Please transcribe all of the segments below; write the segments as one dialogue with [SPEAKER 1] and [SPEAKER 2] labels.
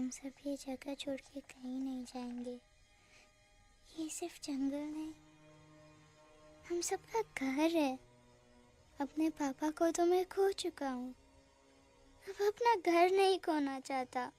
[SPEAKER 1] हम सब ये जगह छोड़ के कहीं नहीं जाएंगे। ये सिर्फ जंगल नहीं, हम सबका घर है। अपने पापा को तो मैं खो चुका हूँ, अब अपना घर नहीं खोना चाहता।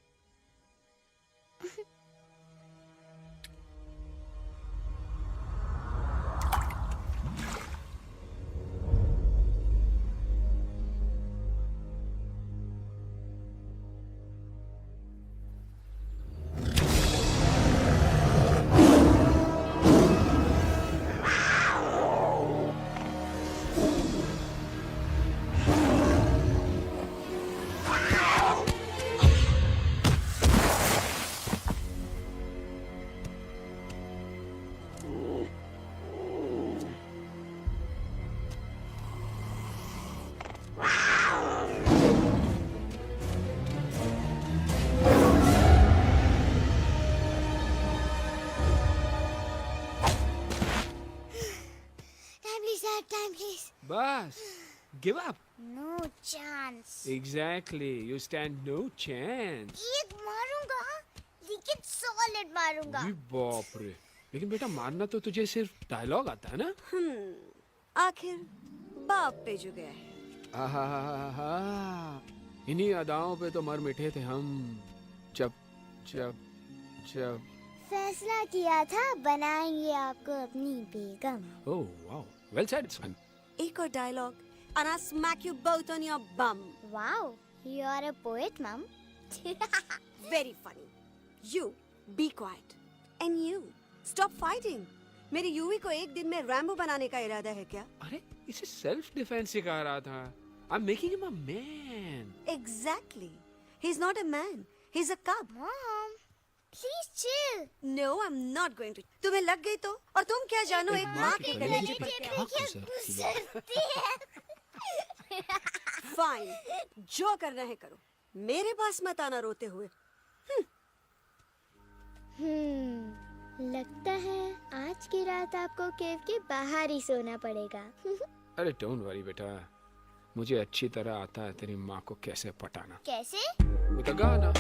[SPEAKER 1] Time, please.
[SPEAKER 2] बस give up.
[SPEAKER 1] No chance.
[SPEAKER 2] Exactly, you stand no chance.
[SPEAKER 1] एक मारूंगा, लेकिन solid मारूंगा।
[SPEAKER 2] अरे बाप रे, लेकिन बेटा मारना तो तुझे सिर्फ डायलॉग आता है ना?
[SPEAKER 3] आखिर बाप पे जो गया है।
[SPEAKER 2] आहा, इन्हीं अदाओं पे तो मर मिटे थे हम जब जब जब
[SPEAKER 1] फैसला किया था बनाएंगे आपको अपनी बेगम।
[SPEAKER 2] ओह वाओ, वेल सेड सन।
[SPEAKER 3] एक और dialogue and I'll smack you both on your bum.
[SPEAKER 1] Wow, you are a poet, mom.
[SPEAKER 3] Very funny. You be quiet and you stop fighting. मेरी यूवी को एक दिन में रैम्बो बनाने का इरादा है क्या?
[SPEAKER 2] अरे इसे सेल्फ डिफेंस सिखा रहा था। I'm making him a man.
[SPEAKER 3] Exactly. He's not a man. He's a cub.
[SPEAKER 1] Mom, please chill.
[SPEAKER 3] No, I'm not going to. तुम्हें लग गई तो? और तुम क्या जानो एक माँ के गले
[SPEAKER 2] कलेजे पर क्या गुजरती है?
[SPEAKER 3] फाइन, जो करना है करो, मेरे पास मत आना रोते हुए।
[SPEAKER 1] लगता है आज की रात आपको केव के बाहर ही सोना पड़ेगा।
[SPEAKER 2] अरे डोंट वरी बेटा, मुझे अच्छी तरह आता है तेरी माँ को कैसे पटाना।
[SPEAKER 1] कैसे?
[SPEAKER 2] With a गाना।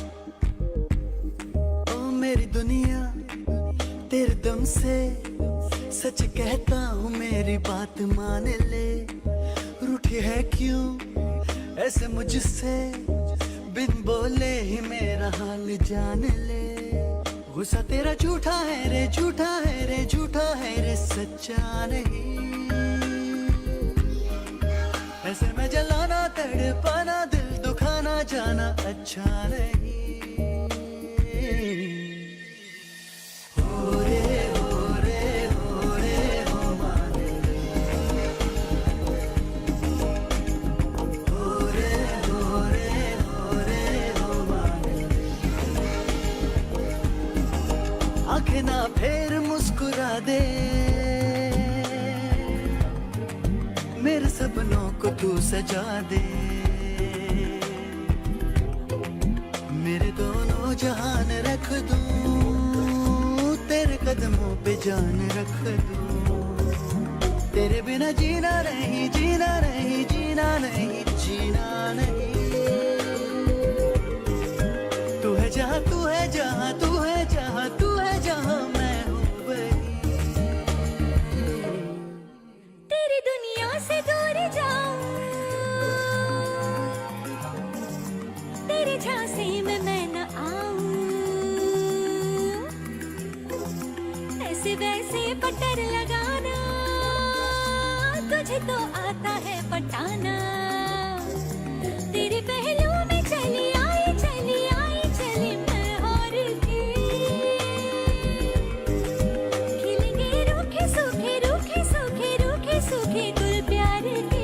[SPEAKER 4] ओ मेरी दुनिया तेरे दम से सच कहता हूँ, मेरी बात मान ले। रूठी है क्यों ऐसे मुझसे, बिन बोले ही मेरा हाल जान ले। गुस्सा तेरा झूठा है रे, झूठा है रे, झूठा है रे, सच्चा नहीं। ऐसे में जलाना तड़पाना, दिल दुखाना जाना अच्छा नहीं। हो रे हो रे हो रे हो मान ले। हो रे हो रे हो रे हो मान ले। आंखें ना फेर मुस्कुरा दे, मेरे सपनों को तू सजा दे। मेरे दोनों जहान रख दूं, तेरे कदमों पे जान रख दूं। तेरे बिना जीना नहीं, जीना नहीं, जीना नहीं, जीना नहीं। तू है जहाँ, तू है जहाँ, तू है जहाँ, तू है जहाँ, मैं हूँ वही।
[SPEAKER 3] तेरी दुनिया से दूर जाऊं, तेरे झांसे में मैं न आऊं। ऐसे वैसे पटर लगाना, तुझे तो आता है पटाना। तेरे पहलू में चली आई, चली आई, चली मैं और थी। खिलेंगे रूखे सूखे, रूखे सूखे, रूखे सूखे गुल प्यार के।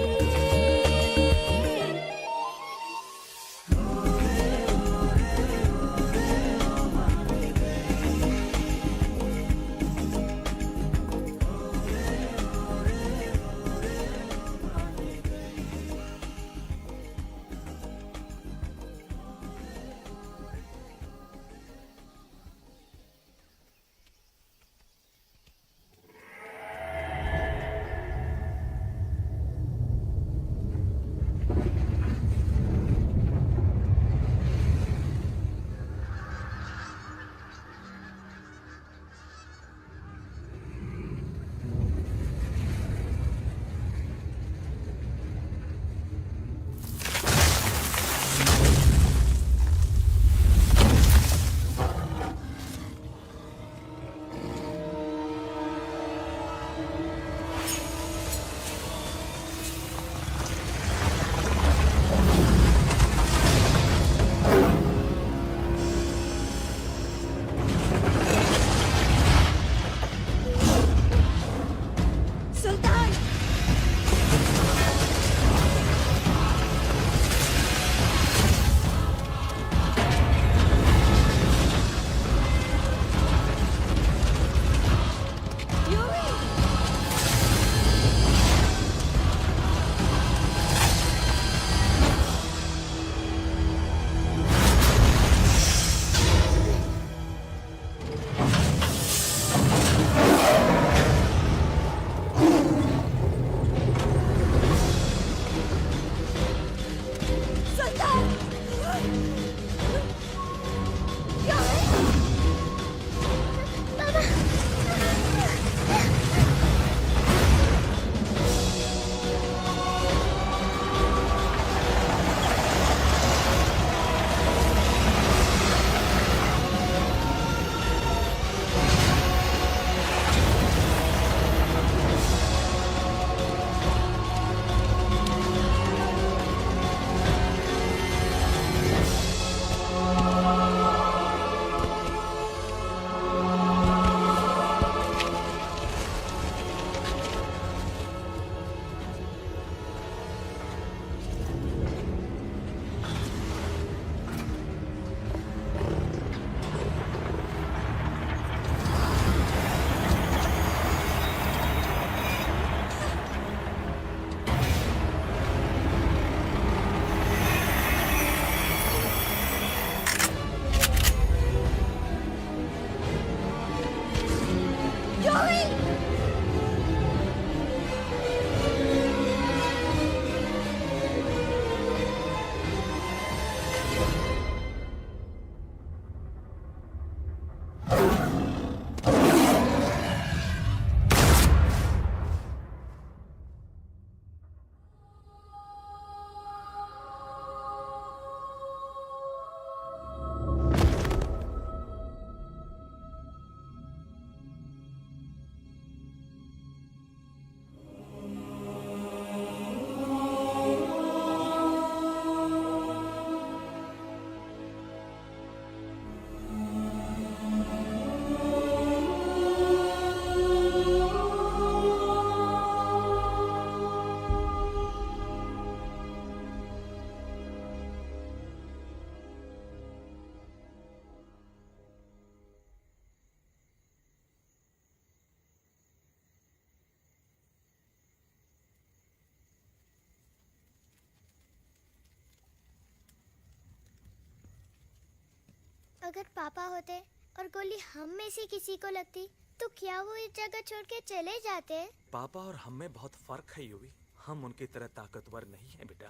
[SPEAKER 1] अगर पापा होते और गोली हम में से किसी को लगती तो क्या वो इस जगह छोड़ के चले जाते?
[SPEAKER 5] पापा और हम में बहुत फर्क है यूवी। हम उनकी तरह ताकतवर नहीं है बेटा।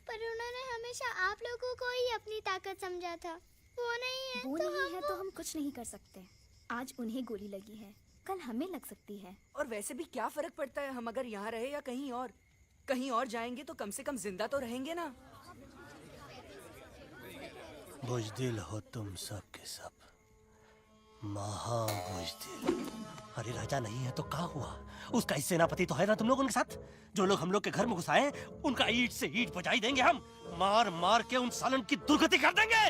[SPEAKER 1] पर उन्होंने हमेशा आप लोगों को ही अपनी ताकत समझा था। वो नहीं है
[SPEAKER 6] वो
[SPEAKER 1] तो
[SPEAKER 6] नहीं है तो हम कुछ नहीं कर सकते। आज उन्हें गोली लगी है, कल हमें लग सकती है।
[SPEAKER 7] और वैसे भी क्या फर्क पड़ता है हम अगर यहाँ रहे या कहीं और? कहीं और जाएंगे तो कम से कम जिंदा तो रहेंगे ना।
[SPEAKER 8] बुज़दिल हो तुम सब के सब, महाबुज़दिल। अरे राजा नहीं है तो क्या हुआ? उसका ही सेनापति तो है ना तुम लोग उनके साथ। जो लोग हम लोग के घर में घुस आए उनका ईंट से ईंट बजाई देंगे हम। मार मार के उन सालन की दुर्गति कर देंगे।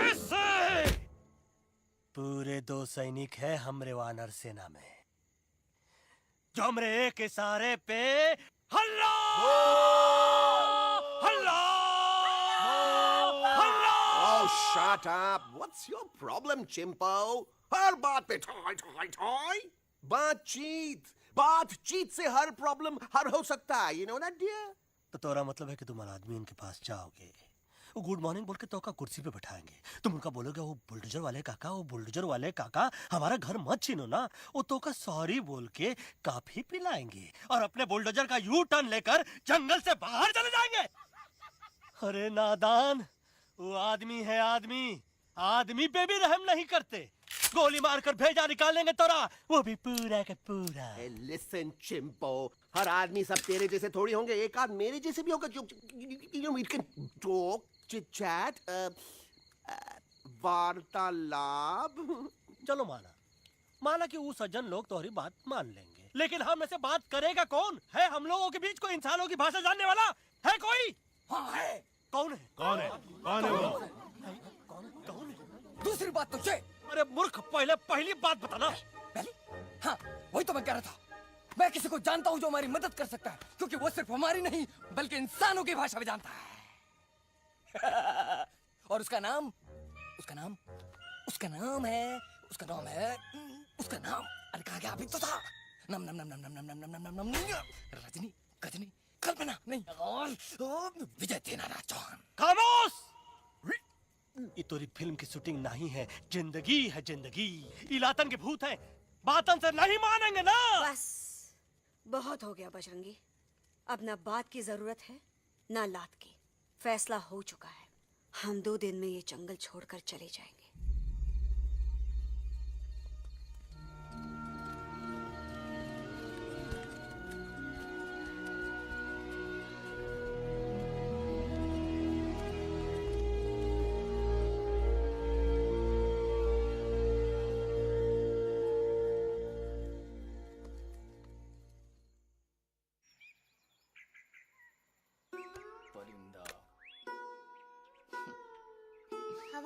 [SPEAKER 8] ऐसे पूरे 2 सैनिक है हमरे वानर सेना में, जो हमरे एक इशारे पे हल्ला हल्ला हल्ला।
[SPEAKER 9] Oh, shut up! What's your problem, Chimpo? हर बात पे ठोय ठोय ठोय। बातचीत से हर प्रॉब्लम हल हो सकता है, you know that, dear?
[SPEAKER 8] तो तोरा मतलब है कि तुम आदमी उनके पास जाओगे, वो गुड मॉर्निंग बोल के तो का कुर्सी पे बैठाएंगे, तुम उनका बोलोगे वो बुलडोजर वाले काका हमारा घर मत छीनो ना, वो तो का सॉरी बोल के काफी पिलाएंगे और अपने बुलडोजर का यू टर्न लेकर जंगल से बाहर चले जाएंगे। अरे नादान, वो आदमी है आदमी पे भी रहम नहीं करते। गोली मारकर भेजा निकालेंगे तोरा, वो भी पूरा का पूरा।
[SPEAKER 9] Hey, listen, Chimpo. हर आदमी सब तेरे जैसे थोड़ी होंगे, एक आध मेरे जैसे भी होगा जो we can talk, chit chat, वार्तालाप।
[SPEAKER 8] चलो माना कि वो सज्जन लोग तुम्हारी बात मान लेंगे, लेकिन हम ऐसे बात करेगा कौन? है हम लोगों के बीच कोई इंसानों की भाषा जानने वाला है कोई? हाँ है। कौन है वो? कौन है?
[SPEAKER 7] दूसरी बात तो ये।
[SPEAKER 8] अरे मूर्ख, पहली बात बताना।
[SPEAKER 7] पहले? हाँ, वही तो मैं कह रहा था। मैं किसी को जानता हूँ जो हमारी मदद कर सकता है, क्योंकि वो सिर्फ हमारी नहीं बल्कि इंसानों की भाषा भी जानता है। और उसका नाम है अरे कहा गया अभी तो था। नम नम नम नम नम नम नम नम नम रजनी, गजनी, कल्पना नहीं और विजय देनाराज चौहान।
[SPEAKER 8] खामोश! ये तोरी फिल्म की शूटिंग नहीं है, जिंदगी है जिंदगी। इलातन के भूत है, बातन से नहीं मानेंगे ना।
[SPEAKER 3] बस बहुत हो गया बजरंगी। अब ना बात की जरूरत है ना लात की। फैसला हो चुका है, हम 2 दिन में ये जंगल छोड़कर चले जाएंगे।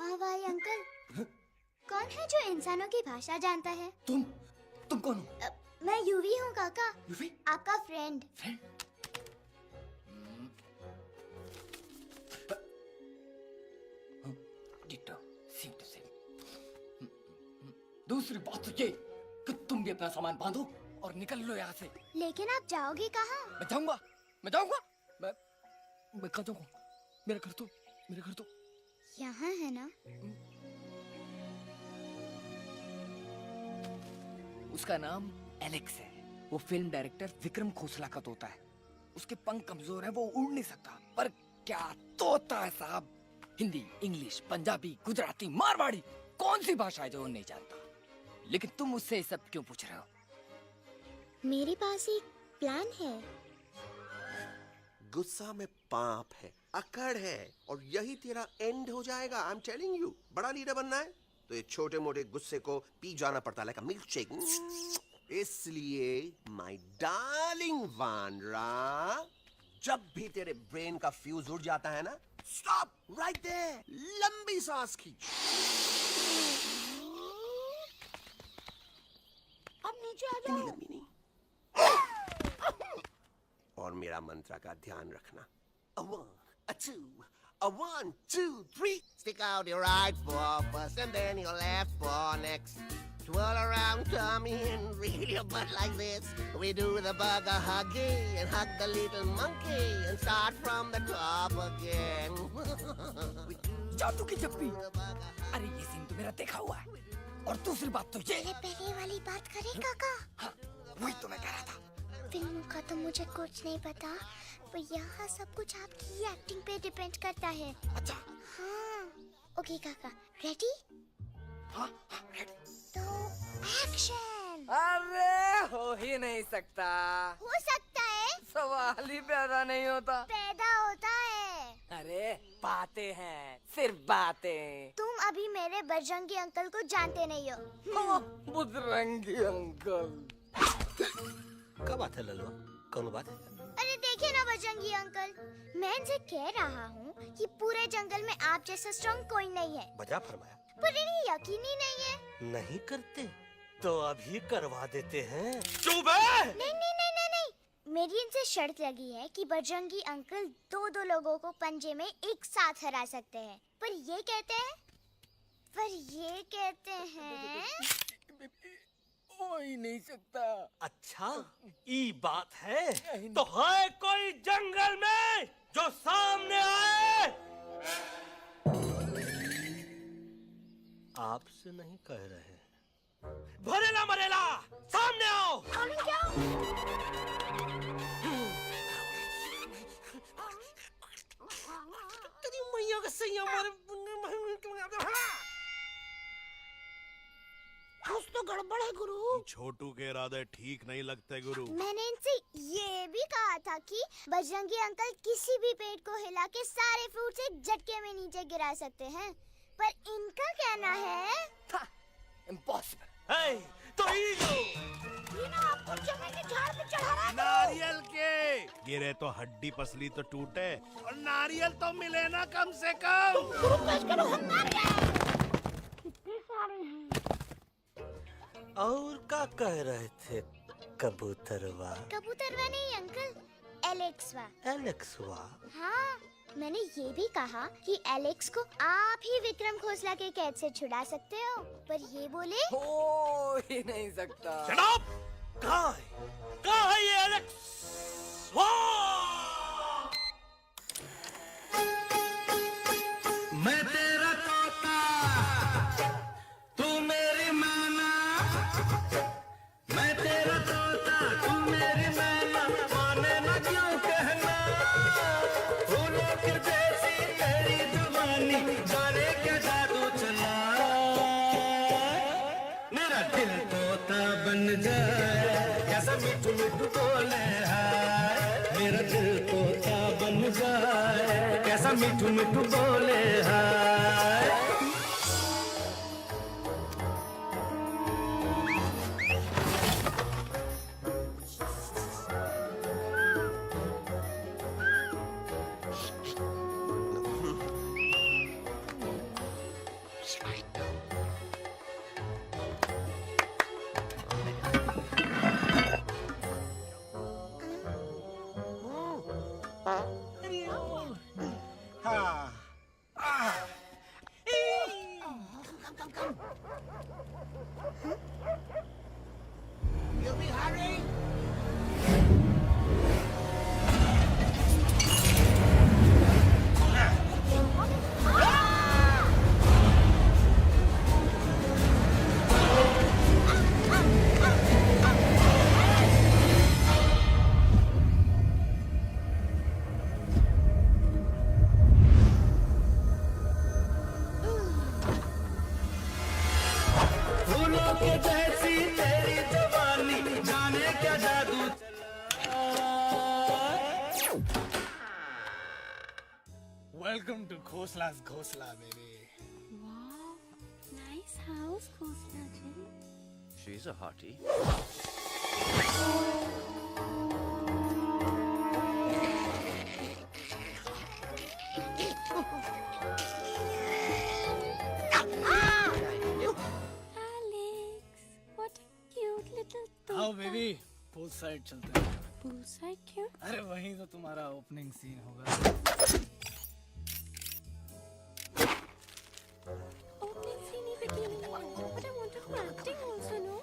[SPEAKER 1] हवाई अंकल, कौन है जो इंसानों की भाषा जानता है?
[SPEAKER 7] तुम कौन हो?
[SPEAKER 1] मैं यूवी हूँ काका,
[SPEAKER 7] यूवी?
[SPEAKER 1] आपका फ्रेंड।
[SPEAKER 7] दूसरी बात तो ये कि तुम भी अपना सामान बांधो और निकल लो यहाँ से।
[SPEAKER 1] लेकिन आप जाओगे कहाँ?
[SPEAKER 7] मैं जाऊंगा मैं कहाँ जाऊंगा? मेरा घर तो
[SPEAKER 1] यहाँ है ना?
[SPEAKER 7] उसका नाम एलेक्स है। वो फिल्म डायरेक्टर विक्रम खोसला का तोता है। उसके पंख कमजोर है, वो उड़ नहीं सकता, पर क्या तोता है साहब। हिंदी, इंग्लिश, पंजाबी, गुजराती, मारवाड़ी, कौन सी भाषा है जो वो नहीं जानता? लेकिन तुम उससे सब क्यों पूछ रहे हो?
[SPEAKER 1] मेरे पास एक प्लान है।
[SPEAKER 9] गुस्सा में पाप है, अकड़ है, और यही तेरा एंड हो जाएगा। आई एम टेलिंग यू। बड़ा लीडर बनना है तो ये छोटे मोटे गुस्से को पी जाना पड़ता है, लाइक अ मिल्क शेक। इसलिए माय डार्लिंग वानरा, जब भी तेरे ब्रेन का फ्यूज उड़ जाता है ना, स्टॉप राइट देयर, लंबी सांस खींच। अब नीचे आ जाओ। लंबी नहीं। और मेरा मंत्र का ध्यान रखना। A 1, a 2, a 1, 2, 3. Stick out your right paw first and then your left paw next. Twirl around tummy and reel your butt like this. We do the bugger huggy and hug the little monkey and start from the top again. We do
[SPEAKER 7] जादू की जप्पी। अरे ये scene तो मेरा देखा हुआ है। और दूसरी बात तो ये,
[SPEAKER 1] पहले वाली बात करें काका।
[SPEAKER 7] हाँ, वही तो मैं कह रहा था।
[SPEAKER 1] फिल्मों का तो मुझे कुछ नहीं पता, पर यहाँ सब कुछ आपकी एक्टिंग पे डिपेंड करता है।
[SPEAKER 7] अच्छा।
[SPEAKER 1] हाँ। ओके काका, रेडी?
[SPEAKER 7] हाँ हाँ रेडी।
[SPEAKER 1] तो एक्शन।
[SPEAKER 7] अरे हो ही नहीं सकता।
[SPEAKER 1] हो सकता है।
[SPEAKER 7] सवाल ही पैदा नहीं होता।
[SPEAKER 1] पैदा होता है।
[SPEAKER 7] अरे बातें हैं, सिर्फ बातें।
[SPEAKER 1] तुम अभी मेरे बजरंगी अंकल को जानते नहीं हो।
[SPEAKER 7] बजरंगी अंकल।
[SPEAKER 8] क्या बात है ललवा, कौन बात है?
[SPEAKER 1] अरे देखिए ना बजरंगी अंकल, मैं इनसे कह रहा हूँ कि पूरे जंगल में आप जैसा स्ट्रॉन्ग कोई नहीं है।
[SPEAKER 8] बजा फरमाया।
[SPEAKER 1] पर इन्हें यकीन ही नहीं है।
[SPEAKER 8] नहीं करते तो अभी करवा देते हैं।
[SPEAKER 9] चुप है।
[SPEAKER 1] नहीं नहीं नहीं नहीं नहीं, मेरी इनसे शर्त लगी है कि बजरंगी अंकल दो लोगों को पंजे में एक साथ हरा सकते हैं। पर ये कहते हैं
[SPEAKER 7] हो ही नहीं सकता।
[SPEAKER 8] अच्छा ये बात है तो है कोई जंगल में जो सामने आए? आपसे नहीं कह रहे, भरेला मरेला सामने आओ। तेरी मैया का सही हमारे
[SPEAKER 1] कुछ तो गड़बड़ है गुरु।
[SPEAKER 10] छोटू के इरादे ठीक नहीं लगते गुरु।
[SPEAKER 1] मैंने इनसे ये भी कहा था कि बजरंगी अंकल किसी भी पेड़ को हिला के सारे फ्रूट्स एक झटके में नीचे गिरा सकते हैं, पर इनका कहना है
[SPEAKER 7] इम्पॉसिबल।
[SPEAKER 8] है तो
[SPEAKER 1] ये ना आपको चने के झाड़ पे चढ़ा रहा है।
[SPEAKER 10] नारियल के गिरे तो हड्डी पसली तो टूटे, और नारियल तो मिले ना कम से कम।
[SPEAKER 1] गुरु पेश करो, हम नारियल कितने सारे हैं।
[SPEAKER 8] और क्या कह रहे थे कबूतरवा?
[SPEAKER 1] कबूतरवा नहीं अंकल, एलेक्सवा।
[SPEAKER 8] एलेक्सवा?
[SPEAKER 1] हाँ, मैंने ये भी कहा कि एलेक्स को आप ही विक्रम खोसला के कैद से छुड़ा सकते हो, पर ये बोले
[SPEAKER 7] हो ही नहीं सकता।
[SPEAKER 8] Shut up! कहाँ है ये एलेक्स? मैं तेरा तोता, तू मेरी मैना। मैं तेरा तोता, तू मेरी मैना। माने ना क्यों कहना, फूलों के जैसी तेरी जवानी, जाने क्या जादू चला। मेरा दिल तोता बन जाए, कैसा मिठू मिठू बोले हाय। मेरा दिल तोता बन जाए, कैसा मिठू मिठू बोले हाय।
[SPEAKER 10] Welcome to Khosla's Khosla, baby.
[SPEAKER 1] Wow, nice house, Khosla ji.
[SPEAKER 9] She's a hottie.
[SPEAKER 1] Alex, what a cute little toy.
[SPEAKER 10] आओ बेबी, पूल साइड चलते हैं।
[SPEAKER 1] Pool side क्यों?
[SPEAKER 10] अरे वहीं तो तुम्हारा ओपनिंग सीन होगा।
[SPEAKER 1] Opening scene ही bikini में है, but I want to do acting also, no?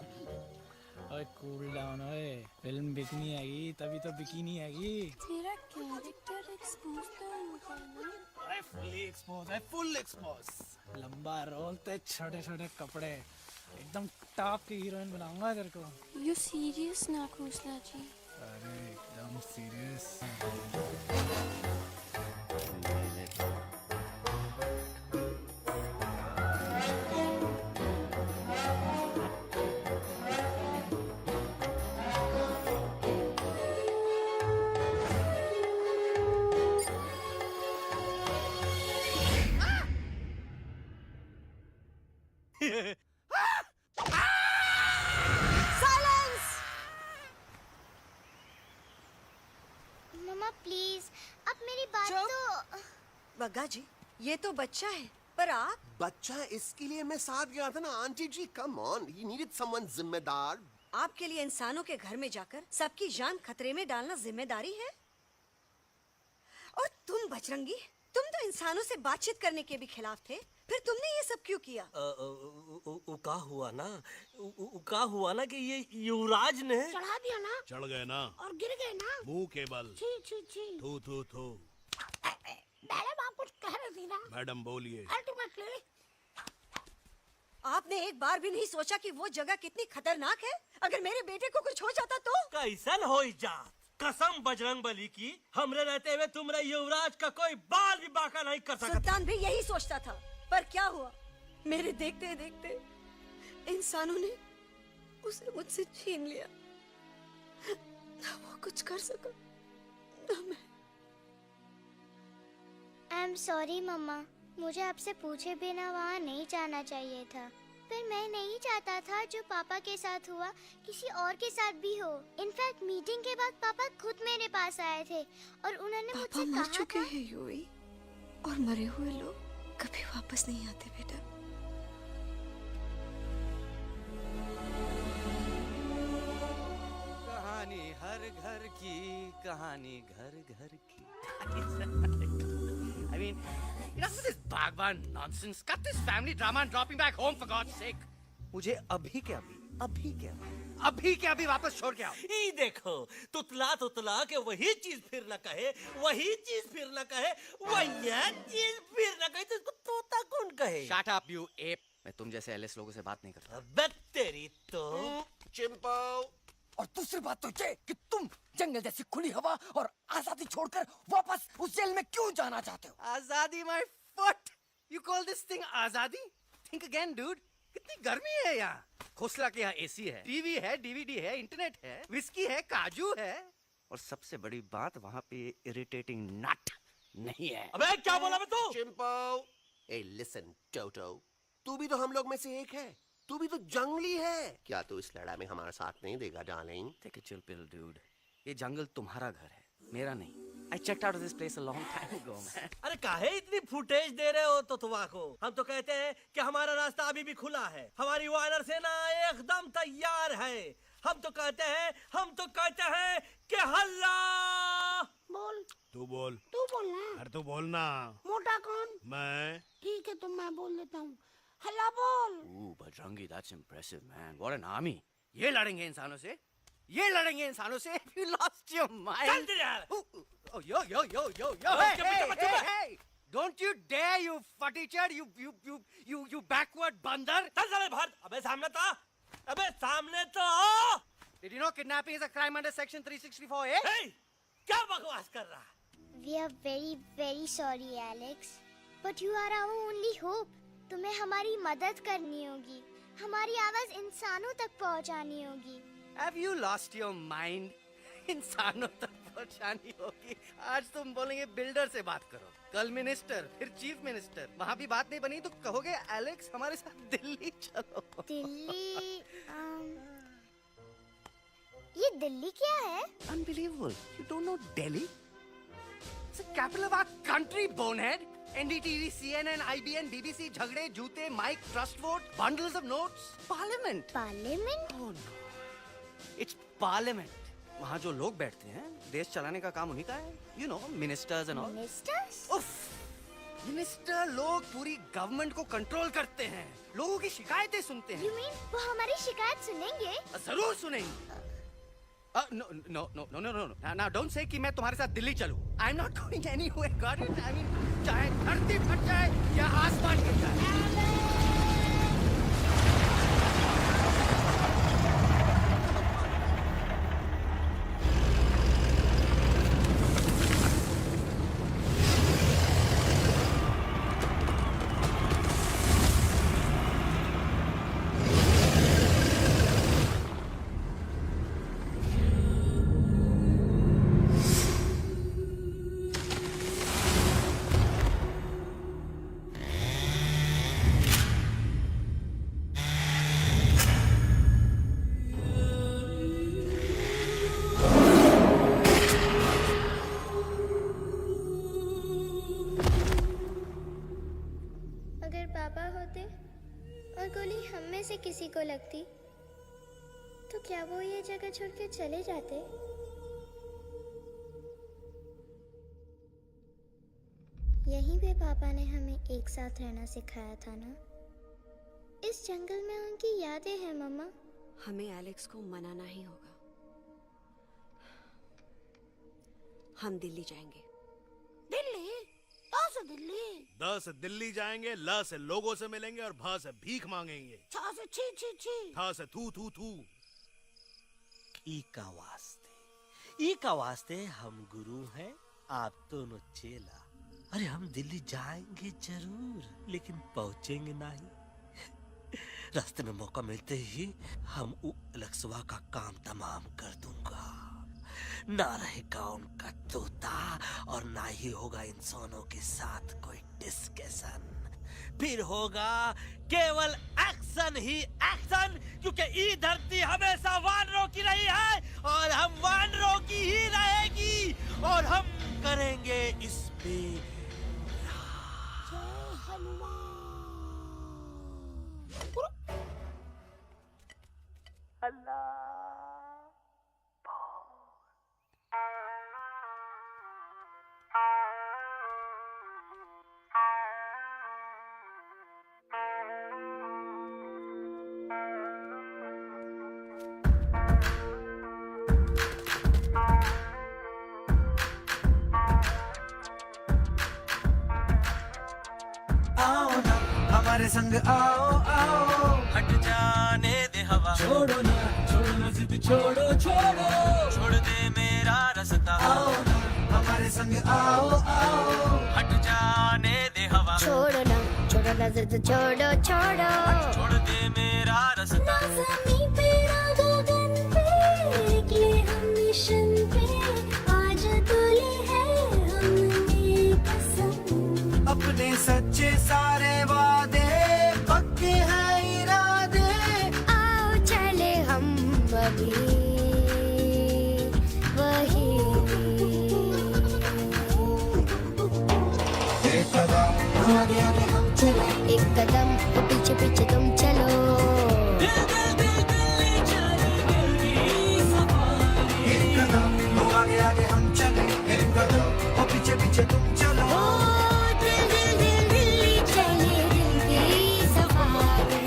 [SPEAKER 10] ओए कूल डाउन ओए, फिल्म बिकनी आएगी तभी तो बिकिनी आएगी।
[SPEAKER 1] तेरा कैरेक्टर एक्सपोज तो होगा ना?
[SPEAKER 10] ओए फुली एक्सपोज है, फुल एक्सपोज। लंबा रोल ते छोटे छोटे कपड़े, एकदम टॉप की हीरोइन बनाऊंगा तेरे को।
[SPEAKER 11] You serious ना खोसला जी?
[SPEAKER 10] अरे एकदम सीरियस।
[SPEAKER 1] मम्मा प्लीज, अब मेरी बात
[SPEAKER 3] चुप।
[SPEAKER 1] तो।
[SPEAKER 3] बग्गा जी, ये तो बच्चा है, पर आप
[SPEAKER 9] बच्चा है, इसके लिए मैं साथ गया था ना आंटी जी। Come on, he needed someone जिम्मेदार।
[SPEAKER 3] आपके लिए इंसानों के घर में जाकर सबकी जान खतरे में डालना जिम्मेदारी है? और तुम बजरंगी, तुम तो इंसानों से बातचीत करने के भी खिलाफ थे, फिर तुमने ये सब क्यों किया?
[SPEAKER 8] का हुआ ना, का हुआ ना कि ये युवराज ने
[SPEAKER 11] चढ़ा दिया ना
[SPEAKER 10] चढ़ गए ना,
[SPEAKER 11] और गिर गए ना।
[SPEAKER 10] मुंह के बल।
[SPEAKER 11] छी छी छी।
[SPEAKER 10] थू थू थू।
[SPEAKER 11] मैडम आप कुछ कह रही थी ना?
[SPEAKER 10] मैडम बोलिए।
[SPEAKER 11] अल्टीमेटली
[SPEAKER 3] आपने एक बार भी नहीं सोचा कि वो जगह कितनी खतरनाक है? अगर मेरे बेटे को कुछ हो जाता तो?
[SPEAKER 8] कैसन हो जात? कसम बजरंग बली की, हमरे रहते हुए तुमरे युवराज का कोई बाल भी बाका नहीं कर सकता।
[SPEAKER 3] सुल्तान भी यही सोचता था, पर क्या हुआ? मेरे देखते देखते इंसानों ने उसे मुझसे छीन लिया। ना वो कुछ कर सका, ना मैं।
[SPEAKER 1] आई एम सॉरी मम्मा, मुझे आपसे पूछे बिना वहाँ नहीं जाना चाहिए था। पर मैं नहीं चाहता था जो पापा के साथ हुआ किसी और के साथ भी हो। इनफैक्ट मीटिंग के बाद पापा खुद मेरे पास आए थे और उन्होंने मुझसे
[SPEAKER 3] मर
[SPEAKER 1] कहा
[SPEAKER 3] चुके
[SPEAKER 1] था।
[SPEAKER 3] हैं यूवी, और मरे हुए लोग कभी वापस नहीं आते बेटा।
[SPEAKER 12] कहानी हर घर की, कहानी घर घर की। I mean, enough of this Bhagwan nonsense. Cut this family drama and drop me back home for God's sake. मुझे अभी के अभी वापस छोड़ के आओ।
[SPEAKER 8] ई देखो, तुतला तुतला के वही चीज फिर न कहे, वही चीज फिर न कहे, वही चीज फिर न कहे, तो इसको तोता कौन कहे?
[SPEAKER 12] Shut up, you ape. मैं तुम जैसे एलएस लोगों से बात नहीं करता।
[SPEAKER 8] अबे तेरी तो।
[SPEAKER 9] चिंपो।
[SPEAKER 7] और दूसरी बात तो ये कि तुम जंगल जैसी खुली हवा और आजादी छोड़कर वापस उस जेल में क्यों जाना चाहते हो?
[SPEAKER 12] आजादी my foot. You call this thing आजादी? Think again, dude. कितनी गर्मी है यहाँ। खोसला के यहाँ एसी है, टीवी है, डीवीडी है, इंटरनेट है, विस्की है, काजू है, और सबसे बड़ी बात वहाँ पे इरिटेटिंग नट नहीं है।
[SPEAKER 8] अबे क्या बोला मैं तू?
[SPEAKER 9] चिंपो। ए लिसन टोटो, तू भी तो हम लोग में से एक है। तू भी तो जंगली है। क्या तू इस लड़ाई में हमारा साथ नहीं देगा darling?
[SPEAKER 12] Take a chill pill, dude. ये जंगल तुम्हारा घर है, मेरा नहीं। I checked out of this place a long time ago, man.
[SPEAKER 8] अरे काहे इतनी फुटेज दे रहे हो तो तुवा को? हम तो कहते हैं कि हमारा रास्ता अभी भी खुला है, हमारी वानर सेना एकदम तैयार है। हम तो कहते हैं कि हल्ला।
[SPEAKER 11] बोल।
[SPEAKER 10] तू बोल।
[SPEAKER 11] तू बोलना।
[SPEAKER 10] अरे तू बोलना।
[SPEAKER 11] मोटा कौन?
[SPEAKER 10] मैं।
[SPEAKER 11] ठीक है, तो मैं बोल देता हूँ। हल्ला बोल।
[SPEAKER 12] Ooh, Bajrangi, that's impressive, man. What an army. ये लड़ेंगे इंसानों से? ये लड़ेंगे इंसानों से? You lost your mind.
[SPEAKER 8] चल दे यार।
[SPEAKER 12] Oh, yo. Hey. Don't you dare, you futichard, you backward बंदर.
[SPEAKER 8] चल साले बाहर। अबे सामने तो आओ।
[SPEAKER 12] Did you know kidnapping is a crime under section 364A?
[SPEAKER 8] Hey, क्या बकवास कर रहा है?
[SPEAKER 1] We are very very sorry Alex, but you are our only hope. तुम्हें हमारी मदद करनी होगी, हमारी आवाज इंसानों तक पहुंचानी होगी।
[SPEAKER 12] Have you lost your mind? इंसानों तक पहुंचानी होगी। आज तुम बोलेंगे बिल्डर से बात करो, कल मिनिस्टर, फिर चीफ मिनिस्टर। वहाँ भी बात नहीं बनी तो कहोगे एलेक्स हमारे साथ दिल्ली चलो।
[SPEAKER 1] दिल्ली ये दिल्ली क्या है?
[SPEAKER 12] Unbelievable. You don't know Delhi? It's the capital of our country, bonehead. NDTV, CNN, IBN, BBC, झगड़े, जूते, mike, trust vote, bundles of notes, parliament.
[SPEAKER 1] Parliament?
[SPEAKER 12] Oh no. It's parliament. वहाँ जो लोग बैठते हैं, देश चलाने का काम उन्हीं का है। You know, ministers and all.
[SPEAKER 1] Ministers?
[SPEAKER 12] उफ! मिनिस्टर लोग पूरी गवर्नमेंट को कंट्रोल करते हैं, लोगों की शिकायतें सुनते हैं।
[SPEAKER 1] You mean वो हमारी शिकायत सुनेंगे?
[SPEAKER 12] जरूर सुनेंगे। No. Now don't say कि मैं तुम्हारे साथ दिल्ली चलूं. I'm not going anywhere. Got it? I mean, चाहे धरती फटे जाए या आसमान गिर जाए।
[SPEAKER 1] अगर पापा होते और गोली हम में से किसी को लगती तो क्या वो ये जगह छोड़ के चले जाते? यहीं पे पापा ने हमें एक साथ रहना सिखाया था ना। इस जंगल में उनकी यादें हैं मम्मा।
[SPEAKER 3] हमें एलेक्स को मनाना ही होगा। हम दिल्ली जाएंगे।
[SPEAKER 11] दिल्ली? कहाँ से दिल्ली?
[SPEAKER 10] द से दिल्ली जाएंगे, ल से लोगों से मिलेंगे और भ से भीख मांगेंगे,
[SPEAKER 11] छ से छी छी छी,
[SPEAKER 10] थ से थू थू थू।
[SPEAKER 8] ई का वास्ते हम गुरु हैं, आप दोनों चेला। अरे हम दिल्ली जाएंगे जरूर, लेकिन पहुंचेंगे नहीं। रास्ते में मौका मिलते ही हम अलक्सवा का काम तमाम कर दूंगा। ना रहेगा उनका तोता और ना ही होगा इंसानों के साथ कोई डिस्कशन। फिर होगा केवल एक्शन ही एक्शन, क्योंकि ई धरती हमेशा वानरों की रही है और हम वानरों की ही रहेगी और हम करेंगे इस पे
[SPEAKER 11] जय हनुमान।
[SPEAKER 4] आओ ना हमारे संग आओ आओ, हट जाने दे हवा, छोड़ो ना जिद छोड़ो छोड़ो, छोड़ दे मेरा रास्ता। आओ ना हमारे संग आओ आओ, हट जाने दे हवा,
[SPEAKER 1] छोड़ो ना जिद छोड़ो छोड़ो,
[SPEAKER 4] छोड़ दे मेरा रास्ता।
[SPEAKER 1] ज़मीं पे ना गगन पे निकले हम मिशन पे, आज तुले है हमने कसम।
[SPEAKER 4] अपने सच्चे सारे वादे पक्के हैं इरादे,
[SPEAKER 1] आओ चले हम अभी वही।
[SPEAKER 4] एक कदम आगे आगे हम चले,
[SPEAKER 1] एक कदम तो पीछे पीछे तुम चलो।
[SPEAKER 4] एक कदम आगे आगे हम चले, एक कदम और पीछे पीछे तुम चलो।
[SPEAKER 1] ओ दिल दिल दिल दिल्ली चले, दिल की सफारी।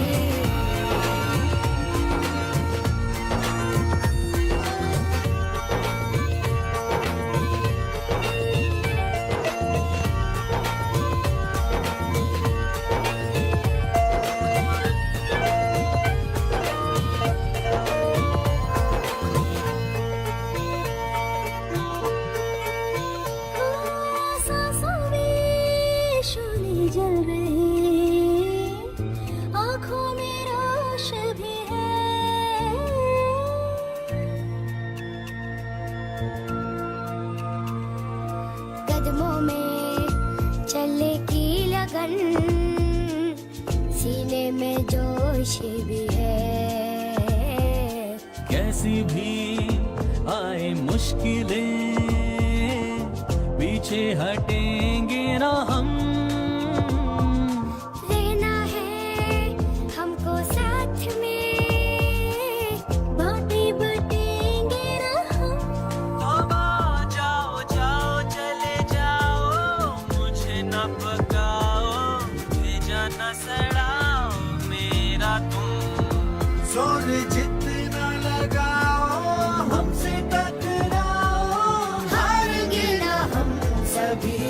[SPEAKER 1] सांसों में शोले जल रहे, आँखों में रोश भी है। कदमों में चलने की लगन, सीने में जोश भी है।
[SPEAKER 4] कैसी भी आए मुश्किलें, पीछे हटेंगे ना हम।
[SPEAKER 1] रहना है हमको साथ में, बातें बटेंगे ना हम।
[SPEAKER 4] तौबा जाओ जाओ चले जाओ, मुझे न पकाओ, भेजा न सड़ाओ मेरा तुम। जोर जितना लगाओ हमसे टकराओ,
[SPEAKER 1] हारेंगे ना हम सभी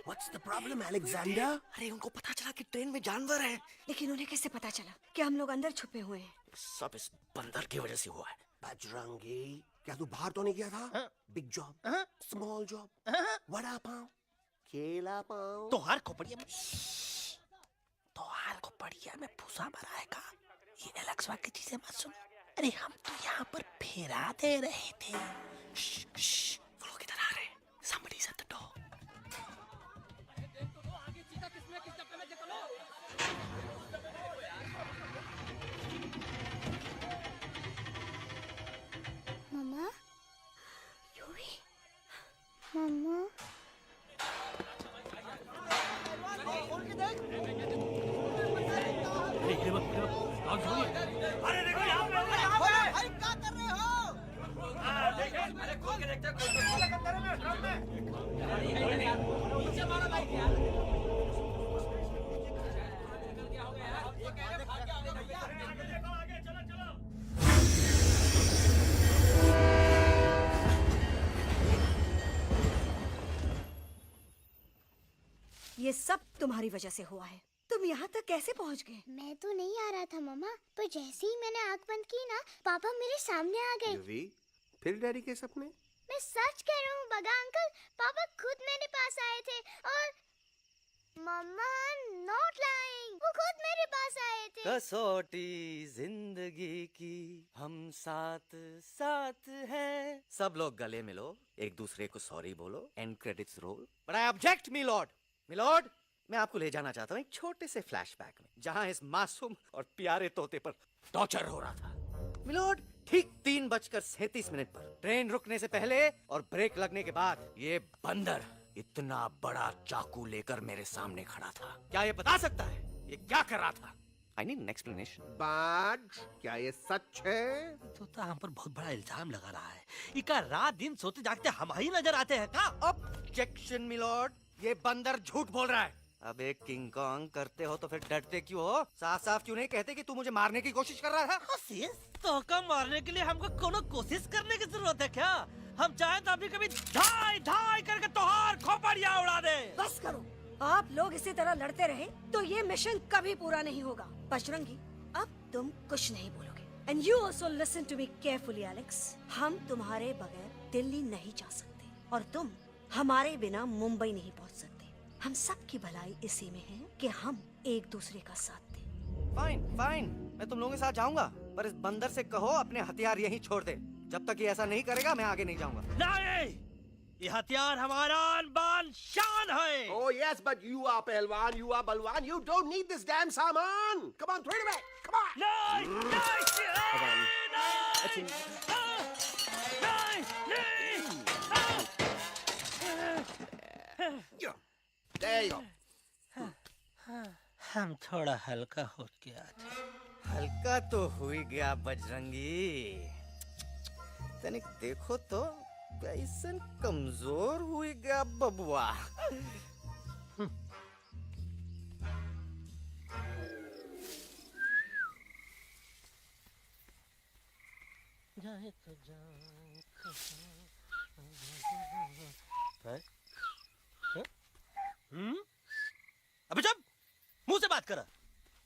[SPEAKER 8] What's the problem, Alexander?
[SPEAKER 12] अरे उनको पता चला कि ट्रेन में जानवर है।
[SPEAKER 3] लेकिन उन्हें कैसे पता चला कि हम लोग अंदर छुपे हुए हैं?
[SPEAKER 12] सब इस बंदर की वजह से हुआ है।
[SPEAKER 9] बजरंगी, क्या तू बाहर तो नहीं गया था? Big job, small job, vada pav, केला पाव।
[SPEAKER 8] तोहार खोपड़िया में
[SPEAKER 12] में भूसा भराएगा। ये एलेक्सा की चीजें मत सुन। अरे हम तो यहाँ पर फेरा दे रहे थे। वो लोग इधर आ रहे हैं। Somebody's at the door.
[SPEAKER 1] मम्मा, मम्मा,
[SPEAKER 12] अरे देखो यहाँ पे भाई क्या कर रहे हो? अरे खोल के देखते
[SPEAKER 3] ये सब तुम्हारी वजह से हुआ है। तुम यहाँ तक कैसे पहुँच गए?
[SPEAKER 1] मैं तो नहीं आ रहा था मम्मा, पर जैसे ही मैंने आँख बंद की ना, पापा मेरे सामने आ गए।
[SPEAKER 9] युवी, फिर डैडी के सपने?
[SPEAKER 1] मैं सच कह रहा हूँ बगा अंकल, पापा खुद मेरे पास आए थे और मम्मा नॉट लाइंग, वो खुद मेरे पास आए थे।
[SPEAKER 12] कसौटी जिंदगी की हम साथ साथ हैं। सब लोग गले मिलो, एक दूसरे को सॉरी बोलो, and credits roll. But I object milord, मैं आपको ले जाना चाहता हूँ एक छोटे से फ्लैशबैक में, जहाँ इस मासूम और प्यारे तोते पर टॉर्चर हो रहा था। मिलॉर्ड, ठीक 3:37 पर ट्रेन रुकने से पहले और ब्रेक लगने के बाद ये बंदर इतना बड़ा चाकू लेकर मेरे सामने खड़ा था। क्या ये बता सकता है ये क्या कर रहा था? I need an explanation.
[SPEAKER 9] बाज, क्या ये सच है?
[SPEAKER 8] तो हम पर बहुत बड़ा इल्जाम लगा रहा है। इका रात दिन सोते जागते हम ही नजर आते हैं का?
[SPEAKER 12] ऑब्जेक्शन मिलॉर्ड, ये बंदर झूठ बोल रहा है। अब एक किंग कॉन्ग करते हो तो फिर डरते क्यों हो? साफ साफ क्यों नहीं कहते कि तू मुझे मारने की कोशिश कर रहा था?
[SPEAKER 8] तो का मारने के लिए हमको कोनो कोशिश करने की जरूरत है क्या? हम चाहे तो अभी कभी धाई धाई करके तोहार खोपड़िया उड़ा दे।
[SPEAKER 3] बस करो, आप लोग इसी तरह लड़ते रहे तो ये मिशन कभी पूरा नहीं होगा। बजरंगी, अब तुम कुछ नहीं बोलोगे। And you also listen to me carefully Alex. हम तुम्हारे बगैर दिल्ली नहीं जा सकते और तुम हमारे बिना मुंबई नहीं पहुंच सकते। हम सब की भलाई इसी में है कि हम एक दूसरे का साथ दें।
[SPEAKER 12] फाइन, मैं तुम लोगों के साथ जाऊंगा, पर इस बंदर से कहो अपने हथियार यहीं छोड़ दे। जब तक ये ऐसा नहीं करेगा मैं आगे नहीं जाऊंगा।
[SPEAKER 8] नहीं, ये हथियार हमारा आन-बान शान है।
[SPEAKER 9] Oh yes, but you are पहलवान, you are बलवान. You don't need this damn सामान. Come on, throw it away. Come on. There you go.
[SPEAKER 8] हम थोड़ा हल्का हो गया था।
[SPEAKER 12] हल्का तो हो ही गया बजरंगी। तनिक देखो तो कैसन कमजोर हुई गया बबुआ।
[SPEAKER 8] जाए तो जाए अबे चुप, मुंह से बात करा।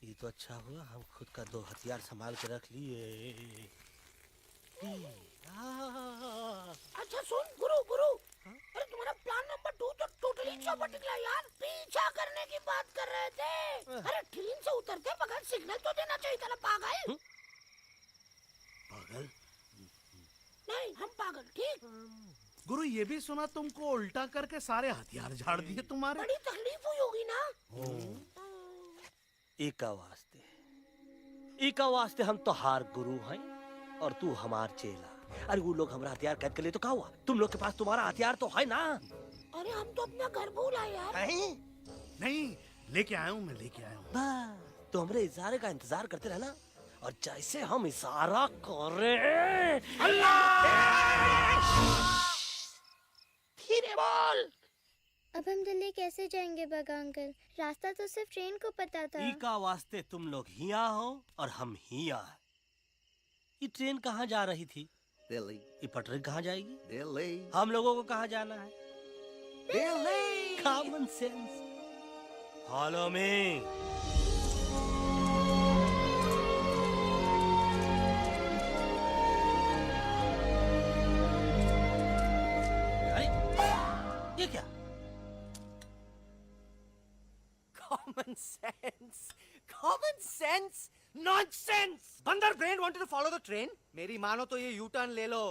[SPEAKER 8] ये तो अच्छा हुआ हम खुद का 2 हथियार संभाल के रख लिए।
[SPEAKER 11] अच्छा सुन गुरु गुरु, अरे तुम्हारा प्लान नंबर 2 तो टोटली चौपट निकला यार। पीछा करने की बात कर रहे थे। अरे ट्रेन से उतरते बगैर सिग्नल तो देना चाहिए था ना पागल।
[SPEAKER 8] पागल?
[SPEAKER 11] नहीं हम पागल, ठीक।
[SPEAKER 10] गुरु ये भी सुना तुमको उल्टा करके सारे हथियार झाड़ दिए तुम्हारे।
[SPEAKER 11] बड़ी तकलीफ हुई होगी ना।
[SPEAKER 8] इका वास्ते हम तो हार गुरु हैं और तू हमार चेला। अरे वो लोग हमारा हथियार कैद कर ले तो क्या हुआ? तुम लोग के पास तुम्हारा हथियार तो है ना।
[SPEAKER 11] अरे हम तो अपना घर भूल आए यार।
[SPEAKER 10] नहीं लेके आया हूँ, मैं लेके आया हूँ।
[SPEAKER 8] बस तो हमारे इशारे का इंतजार करते रहना और जैसे हम इशारा करें
[SPEAKER 11] धीरे बोल।
[SPEAKER 1] अब हम दिल्ली कैसे जाएंगे बगा अंकल? रास्ता तो सिर्फ ट्रेन को पता था।
[SPEAKER 8] इका वास्ते तुम लोग हिया हो और हम हिया। ये ट्रेन कहाँ जा रही थी?
[SPEAKER 9] दिल्ली।
[SPEAKER 8] ये पटरी कहाँ जाएगी?
[SPEAKER 9] दिल्ली।
[SPEAKER 8] हम लोगों को कहाँ जाना है?
[SPEAKER 9] Delhi.
[SPEAKER 8] Common sense. Follow me. ये क्या?
[SPEAKER 12] Common sense, common sense, nonsense. बंदर brain wanted to follow the train. मेरी मानो तो ये U-turn ले लो।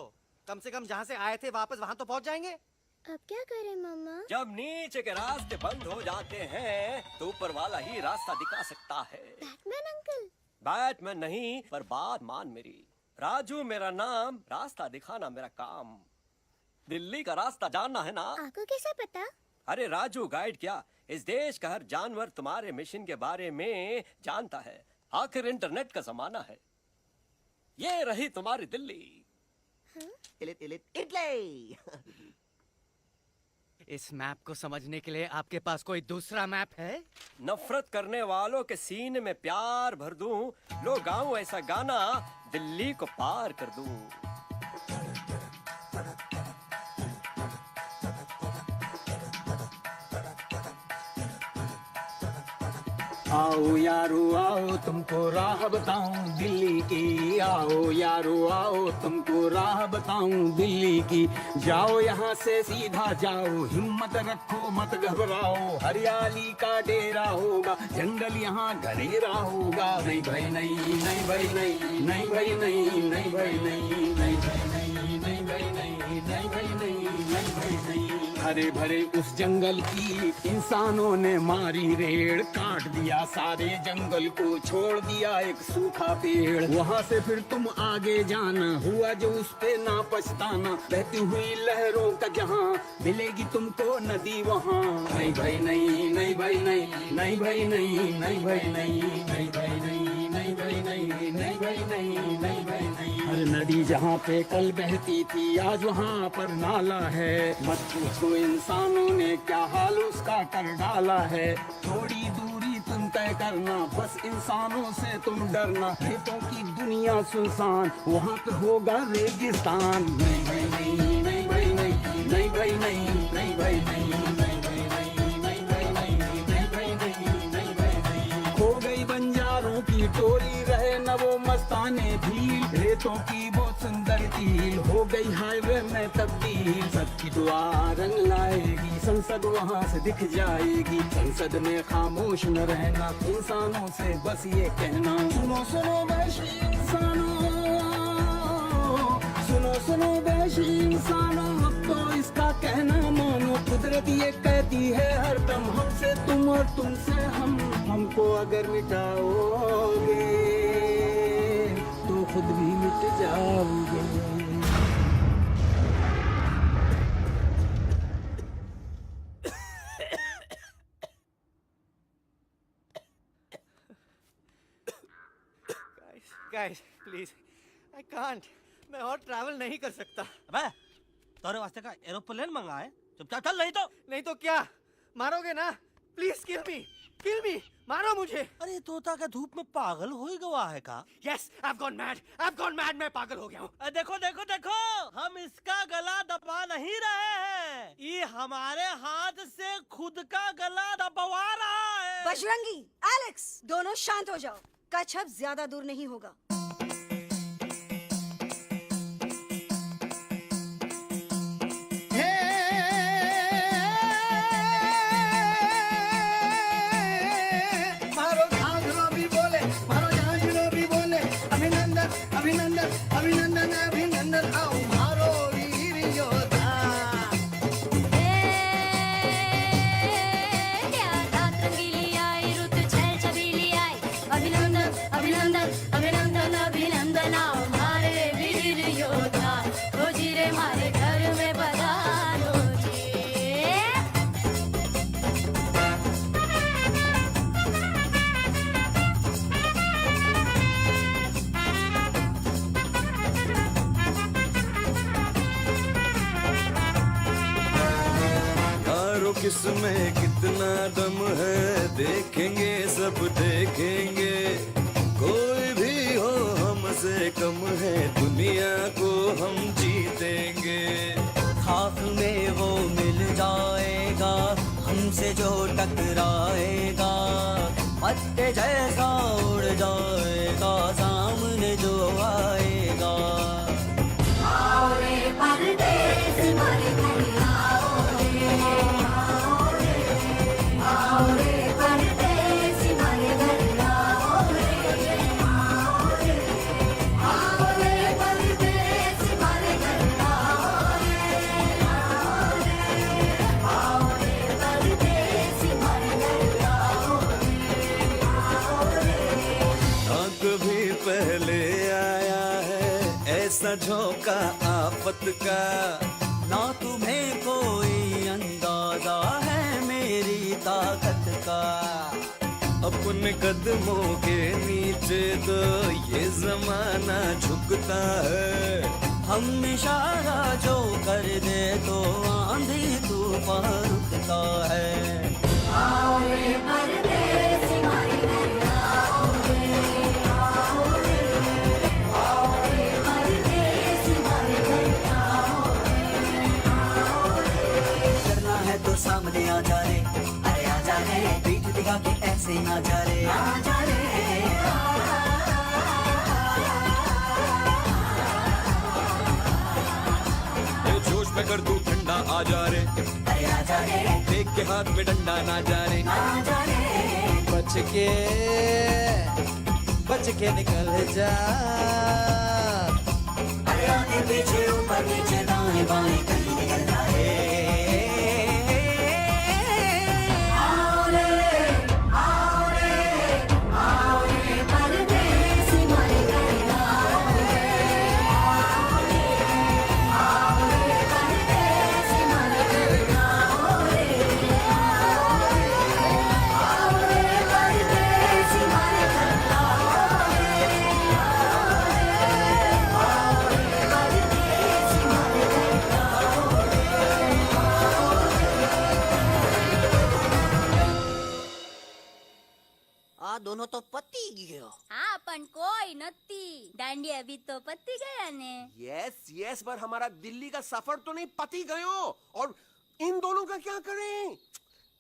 [SPEAKER 12] कम से कम जहाँ से आए थे वापस वहाँ तो पहुँच जाएंगे।
[SPEAKER 1] अब क्या करें मामा?
[SPEAKER 7] जब नीचे के रास्ते बंद हो जाते हैं तो ऊपर वाला ही रास्ता दिखा सकता है।
[SPEAKER 1] Batman uncle?
[SPEAKER 7] बैटमैन नहीं, पर बात मान मेरी। राजू मेरा नाम, रास्ता दिखाना मेरा काम। दिल्ली का रास्ता जानना है ना?
[SPEAKER 1] आपको कैसे पता?
[SPEAKER 7] अरे राजू गाइड क्या, इस देश का हर जानवर तुम्हारे मिशन के बारे में जानता है। आखिर इंटरनेट का जमाना है। ये रही तुम्हारी दिल्ली।
[SPEAKER 9] इटली।
[SPEAKER 12] इस मैप को समझने के लिए आपके पास कोई दूसरा मैप है?
[SPEAKER 7] नफरत करने वालों के सीने में प्यार भर दूं, लो गाऊं ऐसा गाना, दिल्ली को पार कर दूं।
[SPEAKER 2] आओ यारो आओ तुमको राह बताऊं दिल्ली की। आओ यारो आओ तुमको राह बताऊं दिल्ली की। जाओ यहाँ से सीधा जाओ, हिम्मत रखो मत घबराओ। हरियाली का डेरा होगा, जंगल यहाँ घनेरा होगा। नहीं भाई नहीं, नहीं भाई नहीं, नहीं भाई नहीं, नहीं भाई नहीं, नहीं भाई नहीं, नहीं भाई नहीं, नहीं भाई नहीं, नहीं भाई नहीं। हरे भरे उस जंगल की इंसानों ने मारी रेड़, काट दिया सारे जंगल को, छोड़ दिया एक सूखा पेड़। वहाँ से फिर तुम आगे जाना, हुआ जो उस पे ना पछताना। बहती हुई लहरों का जहाँ, मिलेगी तुमको नदी वहाँ। नहीं भाई नहीं, नहीं भाई नहीं, नहीं भाई नहीं, नहीं भाई नहीं, नहीं भाई नहीं, नहीं भाई नहीं, नहीं भाई नहीं, नहीं भाई नहीं। हर नदी जहाँ पे कल बहती थी, आज वहाँ पर नाला है। मत पूछो इंसानों ने क्या हाल उसका कर डाला है। थोड़ी दूरी तुम तय करना, बस इंसानों से तुम डरना। खेतों की दुनिया सुनसान, वहाँ पे होगा रेगिस्तान। नहीं भाई नहीं, नहीं भाई नहीं, नहीं भाई नहीं, नहीं भाई नहीं, नहीं भाई नहीं, नहीं भाई नहीं, नहीं भाई नहीं, नहीं भाई नहीं। खो गई बंजारों की टोली, रहे न वो मस्ताने भील। रेतों की बहुत सुंदर झील, हो गई हाईवे में तब्दील। सबकी दुआ रंग लाएगी, संसद वहाँ से दिख जाएगी। संसद में खामोश न रहना, इंसानों से बस ये कहना। सुनो सुनो वैशी इंसानों, सुनो सुनो वैशी इंसानों, अब तो इसका कहना मानो। कुदरत ये कहती है हरदम, हमसे तुम और तुमसे हम। हमको अगर मिटाओगे तो खुद भी मिट जाओगे।
[SPEAKER 12] Guys, please, I can't. मैं और ट्रैवल नहीं कर सकता।
[SPEAKER 8] अबे तोरे वास्ते का एरोप्लेन मंगा है, चुपचाप चल। नहीं तो
[SPEAKER 12] नहीं तो क्या, मारोगे ना? प्लीज किल मी। किल मी, मारो मुझे।
[SPEAKER 8] अरे तोता का धूप में पागल हो ही गवा है का?
[SPEAKER 12] Yes, I have gone mad, मैं पागल हो गया हूँ।
[SPEAKER 8] देखो देखो देखो, हम इसका गला दबा नहीं रहे हैं, ये हमारे हाथ से खुद का गला दबवा रहा है।
[SPEAKER 3] बजरंगी, एलेक्स, दोनों शांत हो जाओ। कच्छप ज्यादा दूर नहीं होगा।
[SPEAKER 11] अभिनंदन अभिनंदन अभिनंदन आओ मारो वीर योद्धा।
[SPEAKER 1] रात रंगीली आई, रुत छल छबीली आई, अभिनंदन अभिनंदन अभिनंदन अभिनंदन आओ मारे वीर योद्धा। हो जी रे मारे घर में पधारो जी।
[SPEAKER 4] किसमें कितना दम है देखेंगे सब देखेंगे, कोई भी हो हमसे कम है दुनिया को हम जीतेंगे।
[SPEAKER 2] खाक में वो मिल जाएगा हमसे जो टकराएगा, पत्ते जैसा उड़ जाएगा सामने जो आएगा।
[SPEAKER 1] आओ रे परदेस मारे घर आओ रे, आओ रे परदेस मारे घर आओ रे, आओ रे परदेस मारे घर आओ रे, आओ रे परदेस मारे घर आओ रे।
[SPEAKER 4] ना कभी पहले आया है ऐसा झोंका आफत का,
[SPEAKER 2] ना तुम्हें कोई अंदाजा है मेरी ताकत का।
[SPEAKER 4] अपने कदमों के नीचे तो ये जमाना झुकता है,
[SPEAKER 2] हम इशारा जो कर दे तो आंधी तूफान रुकता है।
[SPEAKER 1] आओ रे परदेस मारे घर आओ रे, आओ रे, आओ रे परदेस मारे घर आओ रे।
[SPEAKER 2] करना है तो सामने आ जा रे, अरे आ जा रे, पीठ दिखा के ऐसे ना जा रे, आ जा रे।
[SPEAKER 4] जोश में कर तू ठंडा आ जा रे,
[SPEAKER 2] अरे आ जा रे,
[SPEAKER 4] देख के हाथ में डंडा ना जा रे,
[SPEAKER 2] आ जा रे।
[SPEAKER 12] बच के निकल जा।
[SPEAKER 2] अरे आगे पीछे ऊपर नीचे दाएं बाएं कहीं निकल जाए।
[SPEAKER 1] आओ रे, आओ रे, आओ रे परदेस मारे घर आओ रे, आओ रे, आओ रे परदेस मारे घर आओ रे, आओ रे परदेस मारे घर आओ रे, आओ रे परदेस मारे घर आओ रे।
[SPEAKER 12] आ दोनों तो पति गयो।
[SPEAKER 1] हाँ पण कोई नती, दांडी अभी तो पति गया ने।
[SPEAKER 9] यस यस, पर हमारा दिल्ली का सफर तो नहीं पति गयो, और इन दोनों का क्या करें?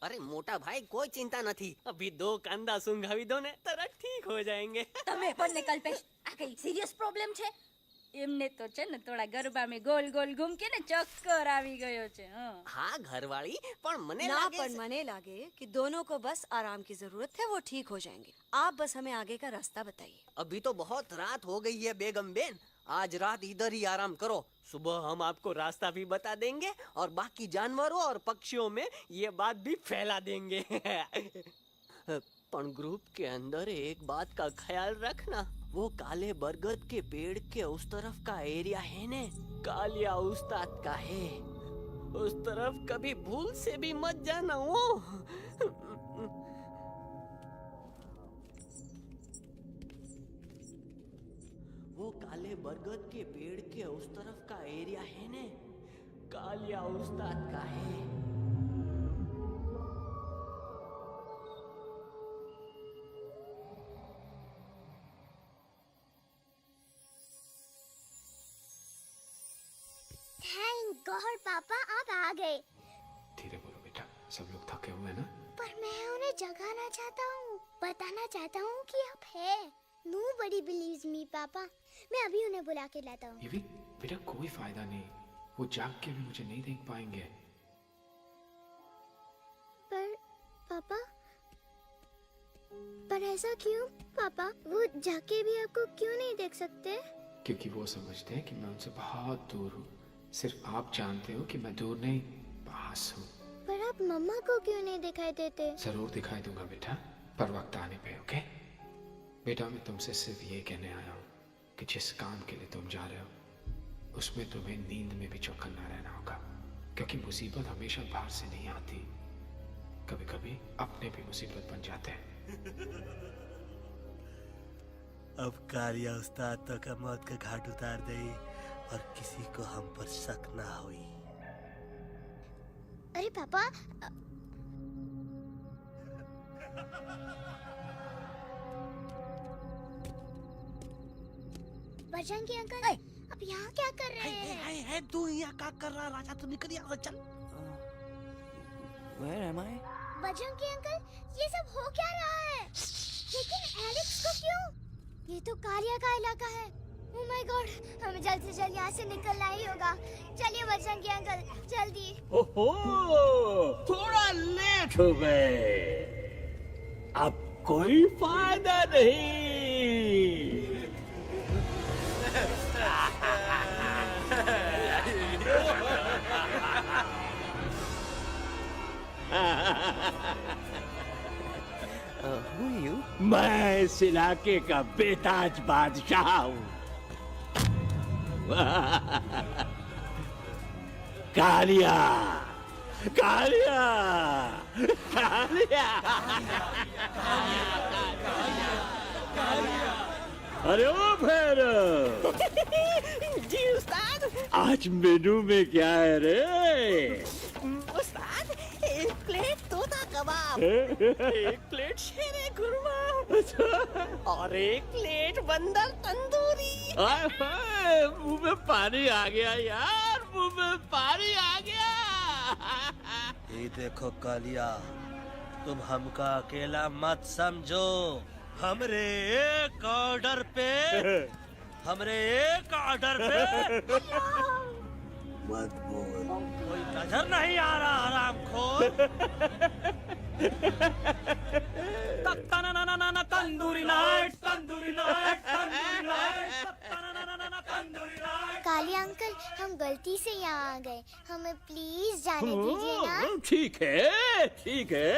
[SPEAKER 12] अरे मोटा भाई कोई चिंता नहीं, अभी 2 कांदा सुंघावी दो ने तरह ठीक हो जाएंगे।
[SPEAKER 6] તમે પણ ને કલ્પેશ આ કઈ સિરિયસ પ્રોબ્લેમ છે? એમને તો છે ને થોડા ગરબામાં ગોલ ગોલ ઘૂમકે ને ચક્કર આવી ગયો છે।
[SPEAKER 12] हाँ घरवाली, पर मने
[SPEAKER 3] ना
[SPEAKER 12] लागे
[SPEAKER 3] पर मने लागे कि दोनों को बस आराम की जरूरत है, वो ठीक हो जाएंगे। आप बस हमें आगे का रास्ता बताइए।
[SPEAKER 12] अभी तो बहुत रात हो गई है बेगम बेन, आज रात इधर ही आराम करो, सुबह हम आपको रास्ता भी बता देंगे और बाकी जानवरों और पक्षियों में ये बात भी फैला देंगे। पण ग्रुप के अंदर एक बात का ख्याल रखना, वो काले बरगद के पेड़ के उस तरफ का एरिया है ने, कालिया उस्ताद का है, उस तरफ कभी भूल से भी मत जाना। वो काले बरगद के पेड़ के उस तरफ का एरिया है ने, कालिया उस्ताद का है।
[SPEAKER 1] और पापा आप आ गए।
[SPEAKER 2] धीरे बोलो बेटा, सब लोग थके हुए ना।
[SPEAKER 1] पर मैं उन्हें जगाना चाहता हूँ, बताना चाहता हूँ कि आप है। Nobody believes me, पापा। मैं अभी उन्हें बुला के लाता हूँ।
[SPEAKER 2] ये भी बेटा कोई फायदा नहीं, वो जाग के भी मुझे नहीं देख पाएंगे।
[SPEAKER 1] पर पापा, पर ऐसा क्यों पापा? वो जाके भी आपको क्यों नहीं देख सकते?
[SPEAKER 2] क्योंकि वो समझते हैं कि मैं उनसे बहुत दूर हूँ। सिर्फ आप जानते हो कि मैं दूर नहीं, पास हूँ।
[SPEAKER 1] पर आप मम्मा को क्यों नहीं दिखाई देते?
[SPEAKER 2] जरूर दिखाई दूंगा बेटा, पर वक्त आने पे। ओके बेटा, मैं तुमसे सिर्फ ये कहने आया हूँ कि जिस काम के लिए तुम जा रहे हो उसमें तुम्हें नींद में भी चौकन्ना रहना होगा, क्योंकि मुसीबत हमेशा बाहर से नहीं आती, कभी कभी अपने भी मुसीबत बन जाते हैं।
[SPEAKER 8] अब कालिया उस्ताद तो का मौत का घाट उतार दे और किसी को हम पर शक ना हुई।
[SPEAKER 1] अरे पापा, बजरंगी अंकल, अब यहाँ क्या कर रहे हैं?
[SPEAKER 8] है तू यहाँ क्या कर रहा? राजा तू निकल यहाँ से, चल।
[SPEAKER 7] Where am I?
[SPEAKER 1] Bajrangi uncle, ये सब हो क्या रहा है? लेकिन एलेक्स को क्यों? ये तो कालिया का इलाका है। ओह माय गॉड, हमें जल्द से जल्द यहाँ से निकलना ही होगा। चलिए बजरंगी अंकल, जल्दी।
[SPEAKER 2] ओहो, थोड़ा लेट हो गए, अब कोई फायदा नहीं।
[SPEAKER 7] Who are you?
[SPEAKER 2] मैं इस इलाके का बेताज बादशाह हूँ। कालिया, कालिया, कालिया, अरे ओ भैरव।
[SPEAKER 11] जी उस्ताद।
[SPEAKER 2] आज मेनू में क्या है रे?
[SPEAKER 11] उस्ताद, एक प्लेट तोता कबाब, एक प्लेट शेरे खुरमा और एक प्लेट बंदर तंदूरी।
[SPEAKER 2] हाय हाय, मुंह में पानी आ गया यार, मुंह में पानी आ गया।
[SPEAKER 8] ये देखो कालिया, तुम हमका अकेला मत समझो। हमरे एक ऑर्डर पे मत बोल। कोई नजर नहीं आ रहा हरामखोर।
[SPEAKER 11] Tandoori night, tandoori night, tandoori night, tandoori night.
[SPEAKER 1] Kalia uncle, हम गलती से यहाँ आ गए, हमें प्लीज जाने दीजिए ना।
[SPEAKER 2] ठीक है, ठीक है।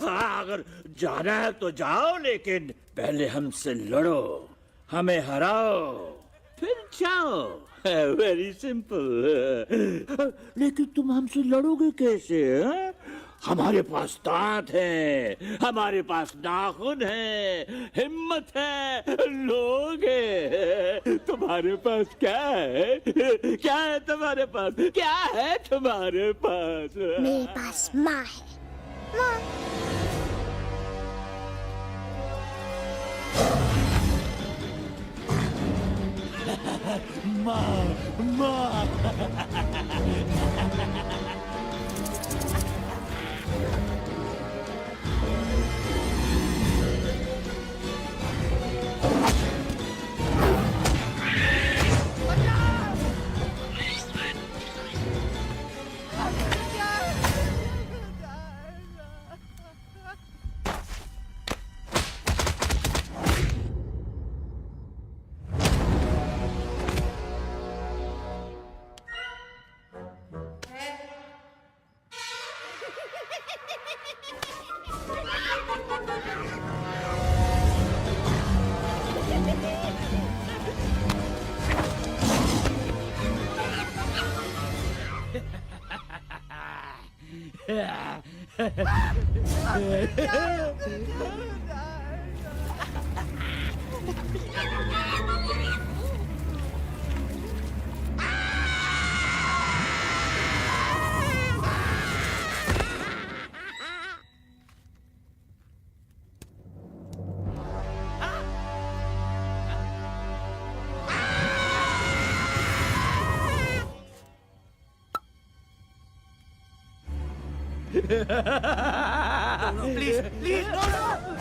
[SPEAKER 2] हाँ, अगर जाना है तो जाओ, लेकिन पहले हमसे लड़ो, हमें हराओ, फिर जाओ। Very simple. लेकिन तुम हमसे लड़ोगे कैसे? हैं? हमारे पास दांत है, हमारे पास नाखून है, हिम्मत है, लोग हैं। तुम्हारे पास क्या है? क्या है तुम्हारे पास? क्या है तुम्हारे पास?
[SPEAKER 1] मेरे पास माँ है। माँ।
[SPEAKER 2] माँ,
[SPEAKER 12] प्लीज प्लीज नो
[SPEAKER 10] गलती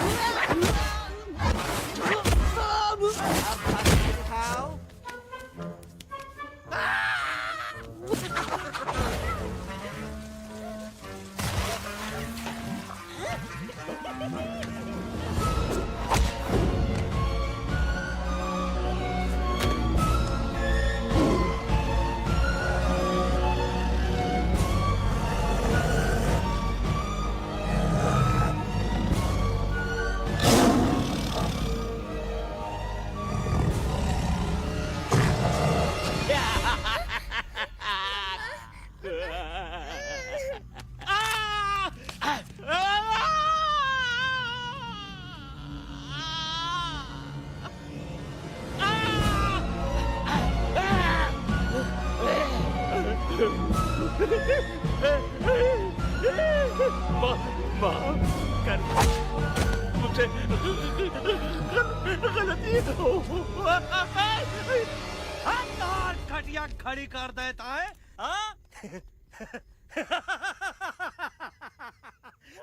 [SPEAKER 10] खटिया खड़ी कर देता है हाँ?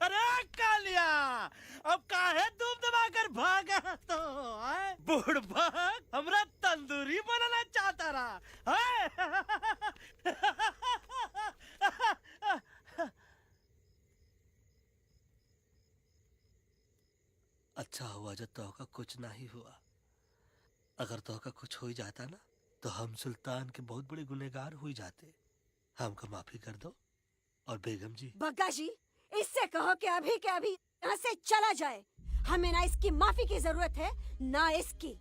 [SPEAKER 10] अरे कालिया अब काहे धूप दबाकर भागा तो बुढ़बा हमरा तंदूरी बनाना चाहता रहा
[SPEAKER 8] अच्छा हुआ जब तोहका कुछ नहीं हुआ। अगर तोहका कुछ हो ही जाता ना तो हम सुल्तान के बहुत बड़े गुनहगार हो जाते। हमको माफी कर दो। और बेगम जी,
[SPEAKER 3] बग्गा जी, इससे कहो कि अभी के अभी यहाँ से चला जाए। हमें ना इसकी माफी की जरूरत है ना इसकी।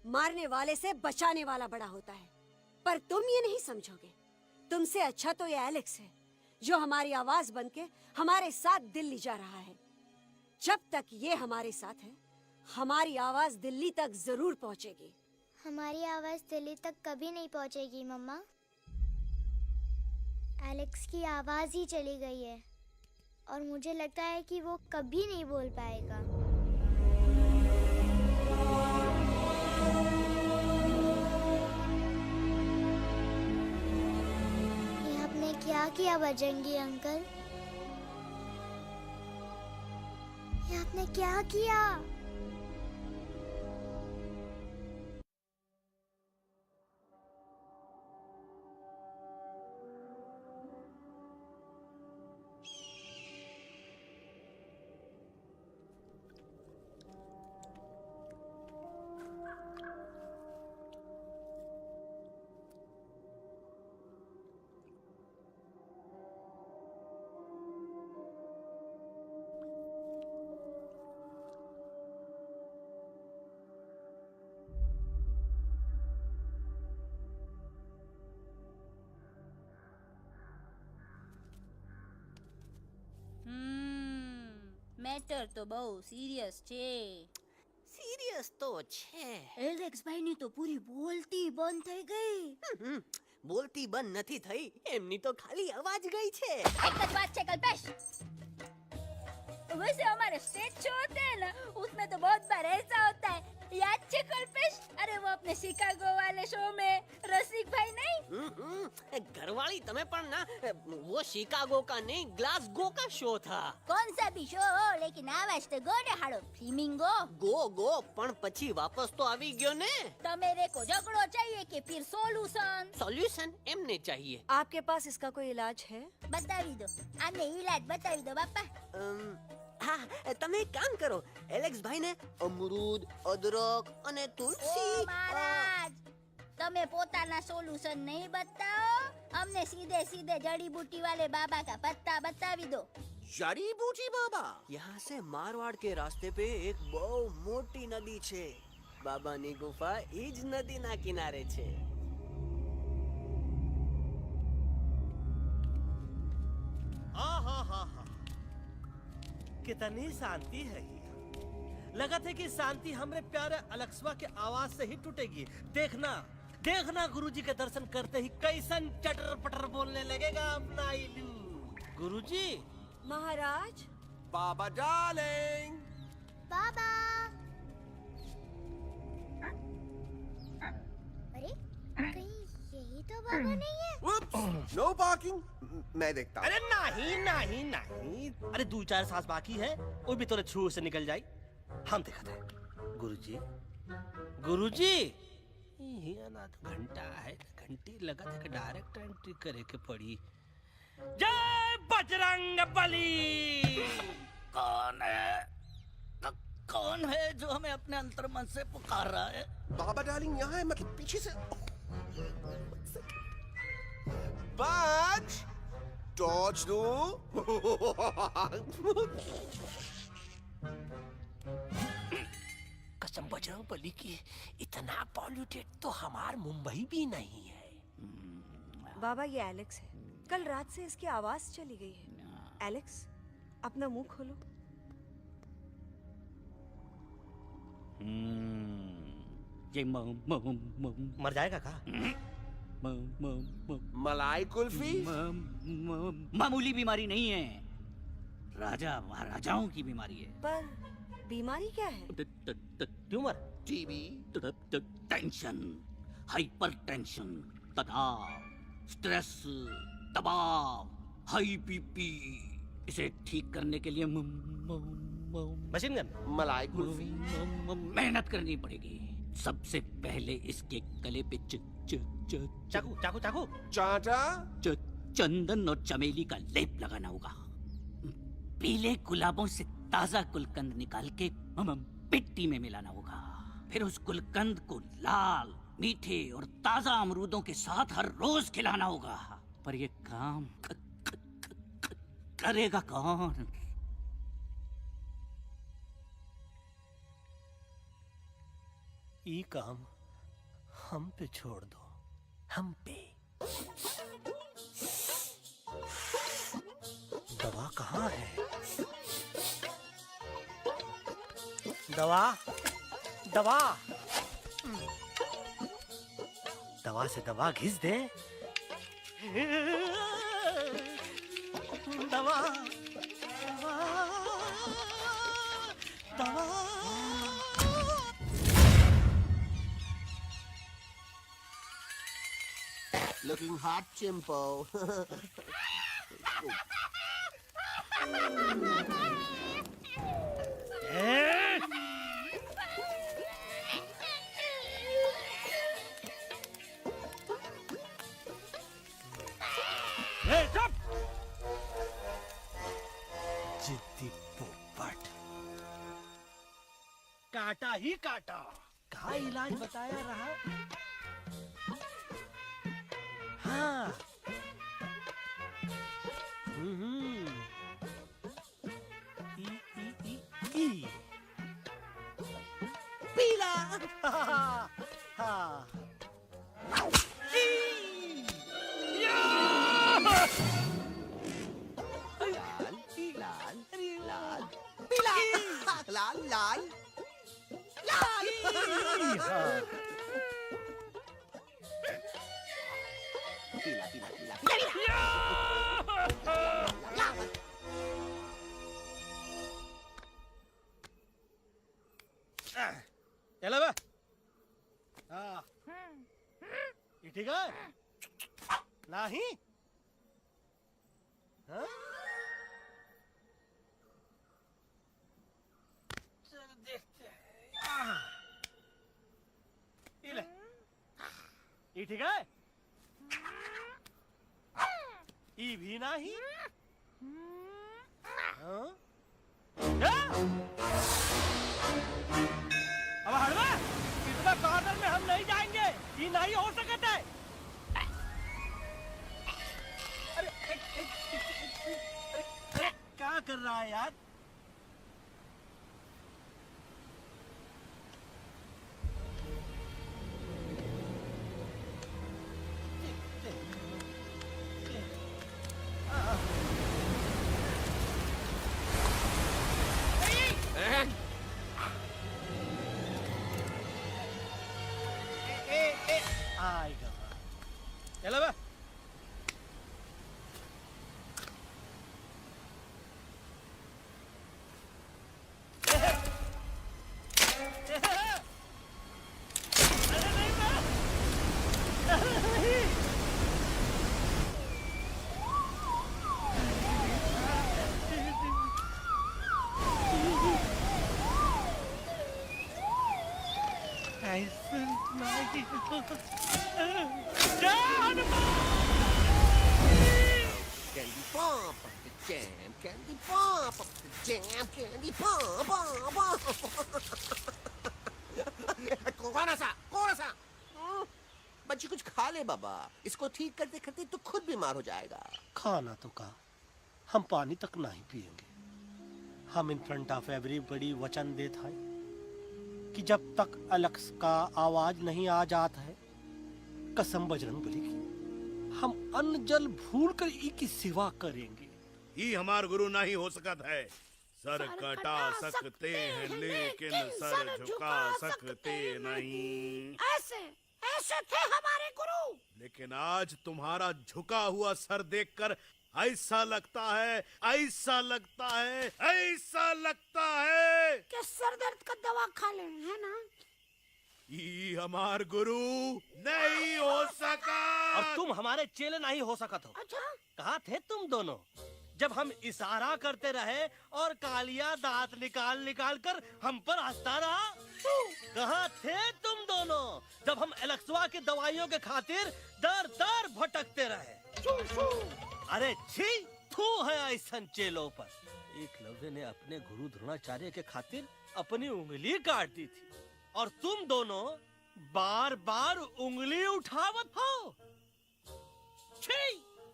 [SPEAKER 3] मारने वाले से बचाने वाला बड़ा होता है, पर तुम ये नहीं समझोगे। तुमसे अच्छा तो ये एलेक्स है जो हमारी आवाज बनके हमारे साथ दिल्ली जा रहा है। जब तक ये हमारे साथ है हमारी आवाज दिल्ली तक जरूर पहुंचेगी।
[SPEAKER 1] हमारी आवाज दिल्ली तक कभी नहीं पहुंचेगी मम्मा। एलेक्स की आवाज ही चली गई है और मुझे लगता है कि वो कभी नहीं बोल पाएगा। ये आपने क्या किया बजरंगी अंकल? ये आपने क्या किया?
[SPEAKER 6] મેટર તો બહુ સિરિયસ છે.
[SPEAKER 3] सीरियस तो છે।
[SPEAKER 6] એલેક્સ ભાઈ ની તો પૂરી બોલતી બંધ થઈ ગઈ.
[SPEAKER 3] बोलती बंद નથી થઈ, એમની તો ખાલી અવાજ ગઈ છે।
[SPEAKER 6] एक જ बात છે कल्पेश, वैसे हमारे स्टेज शो होते हैं ना उसमें तो बहुत बार ऐसा होता है, याद है कल्पेश? अरे वो अपने शिकागो वाले शो में रसिक भाई नहीं,
[SPEAKER 3] घरवाली तुम्हें पर ना वो शिकागो का नहीं ग्लासगो का शो था।
[SPEAKER 6] कौन सा भी शो हो लेकिन आवाज तो गो ने हाड़ो फ्लेमिंगो
[SPEAKER 3] गो गो पण પછી વાપસ તો આવી ગયો ને।
[SPEAKER 6] तो मेरे को झगड़ो चाहिए कि फिर सोल्यूशन?
[SPEAKER 3] सॉल्यूशन एमने चाहिए। आपके पास इसका कोई इलाज है?
[SPEAKER 6] बतावी दो, आने इलाज बतावी दो बापा।
[SPEAKER 3] हाँ, તમે એક કામ કરો, એલેક્સ ભાઈ ને અમરૂદ, અદરક અને તુલસી।
[SPEAKER 6] ओ महाराज, તમે પોતાના સોલ્યુશન नहीं बताओ, हमने सीधे सीधे जड़ी बूटी वाले बाबा का पत्ता बतावी दो।
[SPEAKER 3] जड़ी बूटी बाबा? यहाँ से मारवाड़ के रास्ते पे एक बहु मोटी नदी छे, बाबानी गुफा ईज नदी ना किनारे छे।
[SPEAKER 8] कितनी शांति है ये। लगा था कि शांति हमरे प्यारे अलेक्सवा के आवाज से ही टूटेगी। देखना देखना गुरुजी के दर्शन करते ही कैसन चटर पटर बोलने लगेगा अपना इलू। गुरुजी।
[SPEAKER 3] महाराज।
[SPEAKER 9] बाबा डार्लिंग।
[SPEAKER 1] बाबा। अरे कहीं यही तो बाबा नहीं है?
[SPEAKER 9] No parking. मैं देखता हूँ।
[SPEAKER 10] अरे नहीं नहीं नहीं, अरे 2-4 सांस बाकी है, वो भी तोरे छू से निकल जाई। हम देखते हैं। गुरुजी, गुरुजी, ये ना तो घंटा है, घंटी लगा था कि डायरेक्ट एंट्री करे के पड़ी। जय बजरंग बली।
[SPEAKER 11] कौन है? कौन है जो हमें अपने अंतर्मन से पुकार रहा है?
[SPEAKER 9] बाबा डार्लिंग यहाँ है, मतलब पीछे से। बाज टॉर्च दो।
[SPEAKER 10] कसम बजरंग बली की, इतना पॉल्यूटेड तो हमार मुंबई भी नहीं है।
[SPEAKER 3] बाबा ये एलेक्स है, कल रात से इसकी आवाज चली गई है। एलेक्स अपना मुंह खोलो।
[SPEAKER 11] ये
[SPEAKER 10] मर जाएगा का?
[SPEAKER 9] मलाई कुल्फी?
[SPEAKER 11] मामूली बीमारी नहीं है, राजा महाराजाओं की बीमारी है।
[SPEAKER 3] पर बीमारी क्या है?
[SPEAKER 10] Tumour,
[SPEAKER 9] TB,
[SPEAKER 11] tension, hyper tension, तनाव, स्ट्रेस, दबाव, हाई बीपी। इसे ठीक करने के लिए
[SPEAKER 10] मशीन गन,
[SPEAKER 9] मलाई कुल्फी।
[SPEAKER 11] मेहनत करनी पड़ेगी। सबसे पहले इसके गले पे
[SPEAKER 10] चाकू चाकू चाकू,
[SPEAKER 9] चाटा,
[SPEAKER 11] चंदन और चमेली का लेप लगाना होगा। पीले गुलाबों से ताजा गुलकंद निकाल के मिट्टी में मिलाना होगा। फिर उस गुलकंद को लाल, मीठे और ताजा अमरूदों के साथ हर रोज खिलाना होगा। पर ये काम करेगा कौन?
[SPEAKER 8] ये काम हम पे छोड़ दो, हम पे। दवा कहाँ है? दवा, दवा, दवा से दवा घिस दे। दवा, दवा, दवा।
[SPEAKER 9] Looking hot, Chimpo.
[SPEAKER 8] जिद्दी पोपट।
[SPEAKER 10] काटा ही काटा। कहाँ इलाज बताया रहा? हाँ। पीला। हाँ।
[SPEAKER 9] लाल लाल पीला पीला पीला
[SPEAKER 10] चलो बे। हाँ। ये ठीक है? नहीं? हाँ? चलो देखते हैं। ये ले। ये ठीक है? ये भी नहीं? हाँ? अब हड़वा, इतना कॉर्नर में हम नहीं जाएंगे, ये नहीं हो सकता है। अरे क्या कर रहा है यार? आएगा। चलो बे। ऐसा नहीं जय Hanuman
[SPEAKER 9] Candy pop up the jam, candy pop up the jam, candy pop कौन सा? बच्ची कुछ खा ले बाबा, इसको ठीक करते करते तो खुद बीमार हो जाएगा।
[SPEAKER 8] खाना तो का हम पानी तक नहीं पिएंगे। हम इन फ्रंट ऑफ एवरीबॉडी वचन देता है कि जब तक एलेक्स का आवाज नहीं आ जाता है, कसम बजरंग बली की, हम अन्न जल भूल कर ई की सेवा करेंगे।
[SPEAKER 13] ये हमार गुरु नहीं हो सकता है। सर कटा सकते हैं लेकिन सर झुका सकते नहीं।
[SPEAKER 11] ऐसे थे हमारे गुरु।
[SPEAKER 13] लेकिन आज तुम्हारा झुका हुआ सर देखकर ऐसा लगता है
[SPEAKER 11] कि सर दर्द का दवा खा ले, है ना?
[SPEAKER 13] ये हमार गुरु नहीं हो सका।
[SPEAKER 10] और तुम हमारे चेले नहीं हो सकत हो।
[SPEAKER 11] अच्छा,
[SPEAKER 10] कहाँ थे तुम दोनों जब हम इशारा करते रहे और कालिया दांत निकाल निकाल कर हम पर हंसता रहा? कहाँ थे तुम दोनों जब हम एलेक्सवा की दवाइयों के खातिर दर दर भटकते रहे? अरे छी, थू है ऐसा चेलों पर। एकलव्य ने अपने गुरु द्रोणाचार्य के खातिर अपनी उंगली काट दी थी और तुम दोनों बार बार उंगली उठावत हो। छी,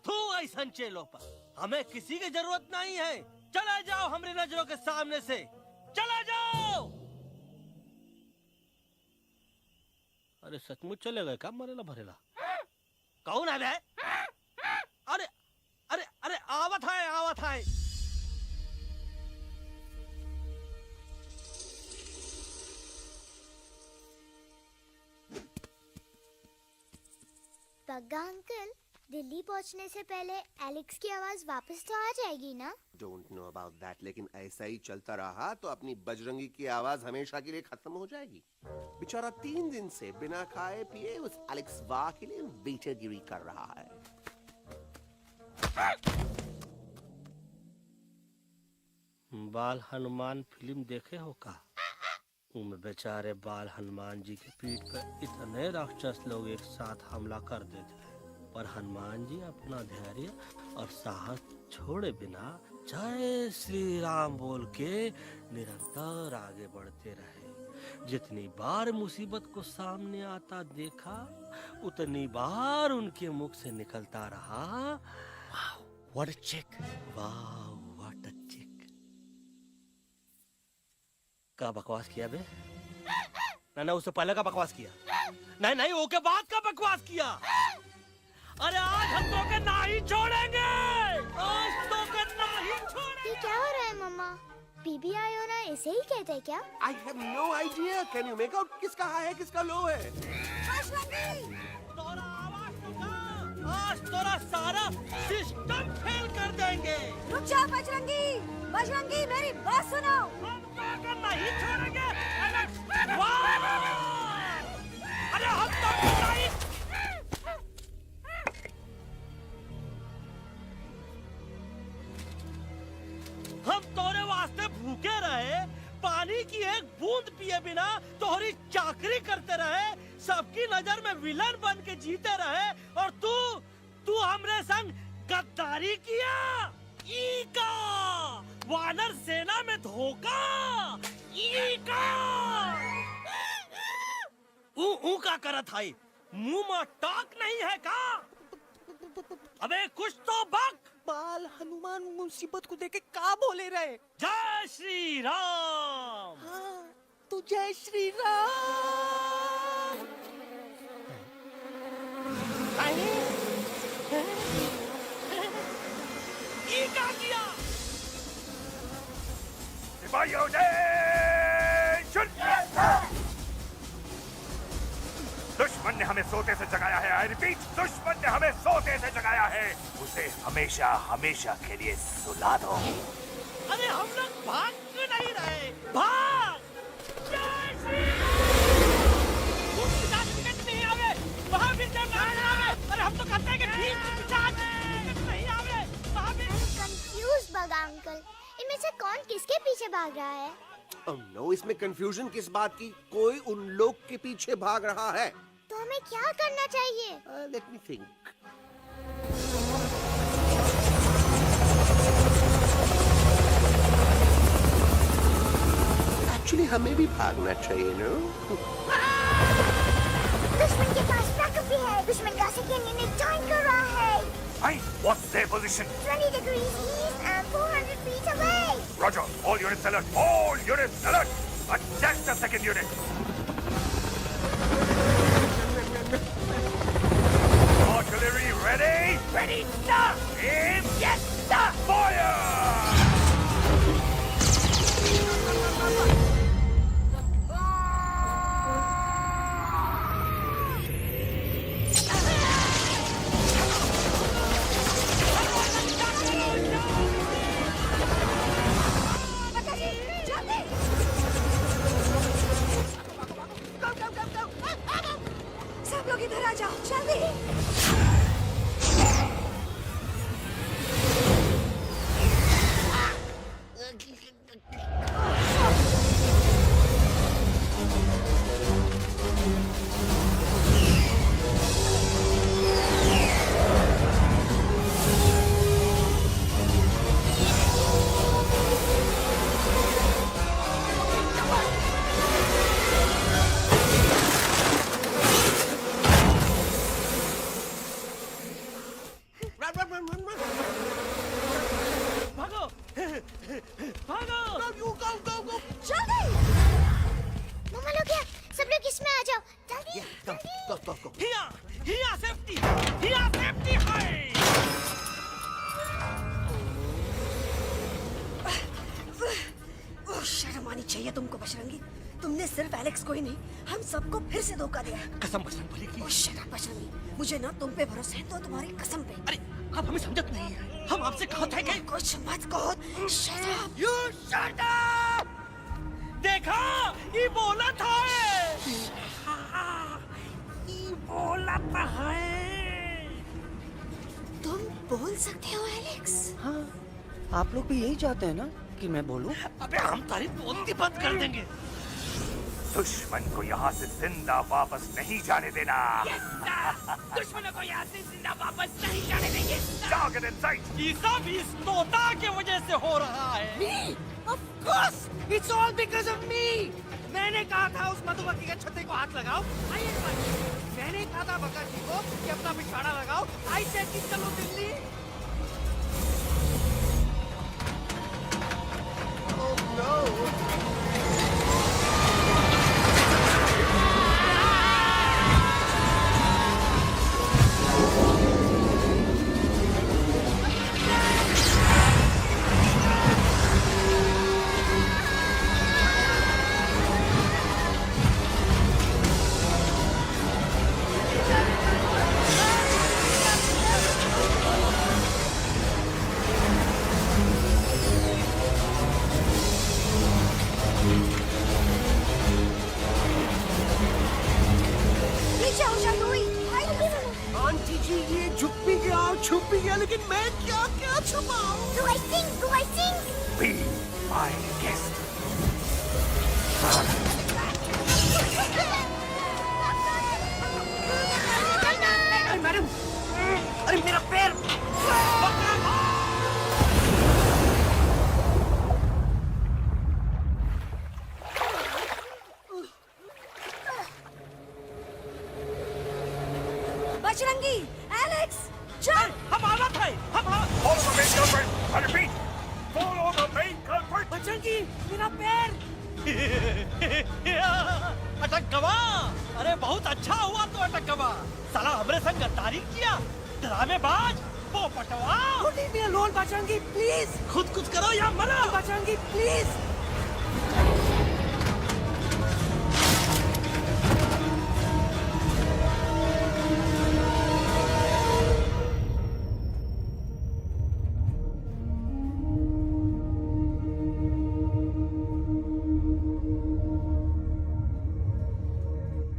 [SPEAKER 10] थू ऐसा चेलों पर। हमें किसी की जरूरत नहीं है। चले जाओ हमारी नजरों के सामने से, चले जाओ। अरे सचमुच चले गए क्या? मरेला भरेला कौन है बे? अरे अरे अरे आवत है।
[SPEAKER 1] बग्गा अंकल, दिल्ली पहुंचने से पहले एलेक्स की आवाज वापस तो आ जाएगी ना?
[SPEAKER 9] डोंट नो अबाउट दैट, लेकिन ऐसा ही चलता रहा तो अपनी बजरंगी की आवाज हमेशा के लिए खत्म हो जाएगी। बेचारा 3 दिन से बिना खाए पिए उस एलेक्स वाह के लिए बेटेगिरी कर रहा है।
[SPEAKER 10] बाल हनुमान फिल्म देखे हो का? उनमें बेचारे बाल हनुमान जी के पीठ पर इतने राक्षस लोग एक साथ हमला कर देते हैं, पर हनुमान जी अपना धैर्य और साहस छोड़े बिना जय श्री राम बोल के निरंतर आगे बढ़ते रहे। जितनी बार मुसीबत को सामने आता देखा, उतनी बार उनके मुख से निकलता रहा,
[SPEAKER 8] व्हाट अ चिक,
[SPEAKER 10] वाह व्हाट अ चिक। का बकवास किया बे? ना उससे पहले का बकवास किया? नहीं ओके बाद का बकवास किया। अरे आज हम तो के नहीं छोड़ेंगे, आज तो के नहीं छोड़ेंगे।
[SPEAKER 1] ये क्या हो रहा है मम्मा? बीबी आयो ना ऐसे ही कहते हैं क्या?
[SPEAKER 9] I have no idea. Can you make out किसका हाई है किसका लो है?
[SPEAKER 10] तोरा आवाज तो का, आज तोरा सारा सिस्टम फेल कर देंगे।
[SPEAKER 3] रुक जा बजरंगी, मेरी बात सुनो।
[SPEAKER 10] नहीं छोड़ेंगे। अरे हम तो नहीं। हम तोरे वास्ते भूखे रहे, पानी की एक बूंद पिए बिना तोहरी चाकरी करते रहे, सबकी नजर में विलन बन के जीते रहे, और तू हमरे संग गद्दारी किया। ईका वानर सेना में धोखा। ईका ऊ का करत है? मुंह में टाक नहीं है का? अबे कुछ तो बक।
[SPEAKER 12] बाल हनुमान मुसीबत को देखे का बोले रहे?
[SPEAKER 10] जय श्री राम।
[SPEAKER 12] हाँ, तो जय श्री राम।
[SPEAKER 10] ये क्या किया?
[SPEAKER 13] सिपाहियों दुश्मन ने हमें सोते से जगाया है। आई रिपीट, दुश्मन ने हमें सोते से जगाया है। उसे हमेशा हमेशा के लिए सुला दो।
[SPEAKER 10] अरे हम लोग भाग क्यों नहीं रहे? भाग! जय श्री नहीं आवे, वहाँ भी जब नहीं आवे। अरे हम तो कहते हैं कि ठीक नहीं आवे, वहाँ भी।
[SPEAKER 1] कंफ्यूज बगा अंकल, इनमें से कौन किसके पीछे भाग रहा है?
[SPEAKER 9] Oh no, इसमें कंफ्यूजन किस बात की? कोई उन लोग के पीछे भाग रहा है।
[SPEAKER 1] तो हमें क्या करना चाहिए?
[SPEAKER 9] Let me think. Actually, हमें भी भागना चाहिए, no?
[SPEAKER 1] दुश्मन के पास बैकअप भी है। दुश्मन का सेकेंड यूनिट जॉइन कर रहा है।
[SPEAKER 13] Hey, what's their position?
[SPEAKER 1] 20 degrees east and 400 feet away.
[SPEAKER 13] Roger. All units alert. All units alert. Attack the second unit. Artillery ready? Ready, sir. Aim. Yes, sir. Fire!
[SPEAKER 3] सब लोग इधर आ जाओ, जल्दी।
[SPEAKER 1] मम्मा लोग क्या? सब लोग इसमें आ जाओ, जल्दी।
[SPEAKER 9] Go.
[SPEAKER 10] हिया सेफ्टी है।
[SPEAKER 3] ओह, शर्म आनी चाहिए तुमको बजरंगी। तुमने सिर्फ एलेक्स को ही नहीं, हम सबको फिर से धोखा दिया है।
[SPEAKER 10] कसम बजरंग बली की।
[SPEAKER 3] ओह, शट अप बजरंगी। मुझे ना तुम पे भरोसा है तो तुम्हारी कसम पे।
[SPEAKER 10] अरे आप हमें समझत नहीं है। हम आपसे कहा था कि
[SPEAKER 3] कुछ मत कहो। Shut up.
[SPEAKER 10] You shut up. देखा, ये बोला था। ये बोला है।
[SPEAKER 3] तुम बोल सकते हो एलेक्स?
[SPEAKER 12] हाँ, आप लोग भी यही चाहते हैं ना कि मैं बोलूं?
[SPEAKER 10] अबे हम तारीफ बोलती बंद कर देंगे।
[SPEAKER 13] दुश्मन को यहाँ से जिंदा वापस नहीं जाने देना।
[SPEAKER 10] दुश्मनों को यहाँ से जिंदा वापस नहीं जाने देंगे।
[SPEAKER 13] Target in sight.
[SPEAKER 10] ये सब इस तोता की वजह से हो रहा है।
[SPEAKER 12] Me? Of course! It's all because of me! मैंने कहा था उस मधुमक्खी के छत्ते को हाथ लगाओ। आइए मैंने कहा था बका जी को कि अपना पिछवाड़ा लगाओ। आई सेड कि चलो दिल्ली।
[SPEAKER 9] Oh no! आंटी जी, ये झुक भी गया, छुप भी गया, लेकिन मैं क्या छुपाऊं?
[SPEAKER 1] Do I sing?
[SPEAKER 13] Be my guest.
[SPEAKER 12] अरे मैडम, अरे मेरा पैर।
[SPEAKER 3] बजरंगी, एलेक्स, चल।
[SPEAKER 10] हम आना था।
[SPEAKER 13] Follow the main culprit. I repeat, follow the main culprit.
[SPEAKER 12] Bajrangi, मेरा पैर।
[SPEAKER 10] अटक गवा। अरे बहुत अच्छा हुआ तो अटक गवा। साला हमरे संग गद्दारी किया। ड्रामेबाज, पोपटवा।
[SPEAKER 12] Leave me alone, Bajrangi, please.
[SPEAKER 10] खुद कुछ करो या मरो।
[SPEAKER 12] Bajrangi, please.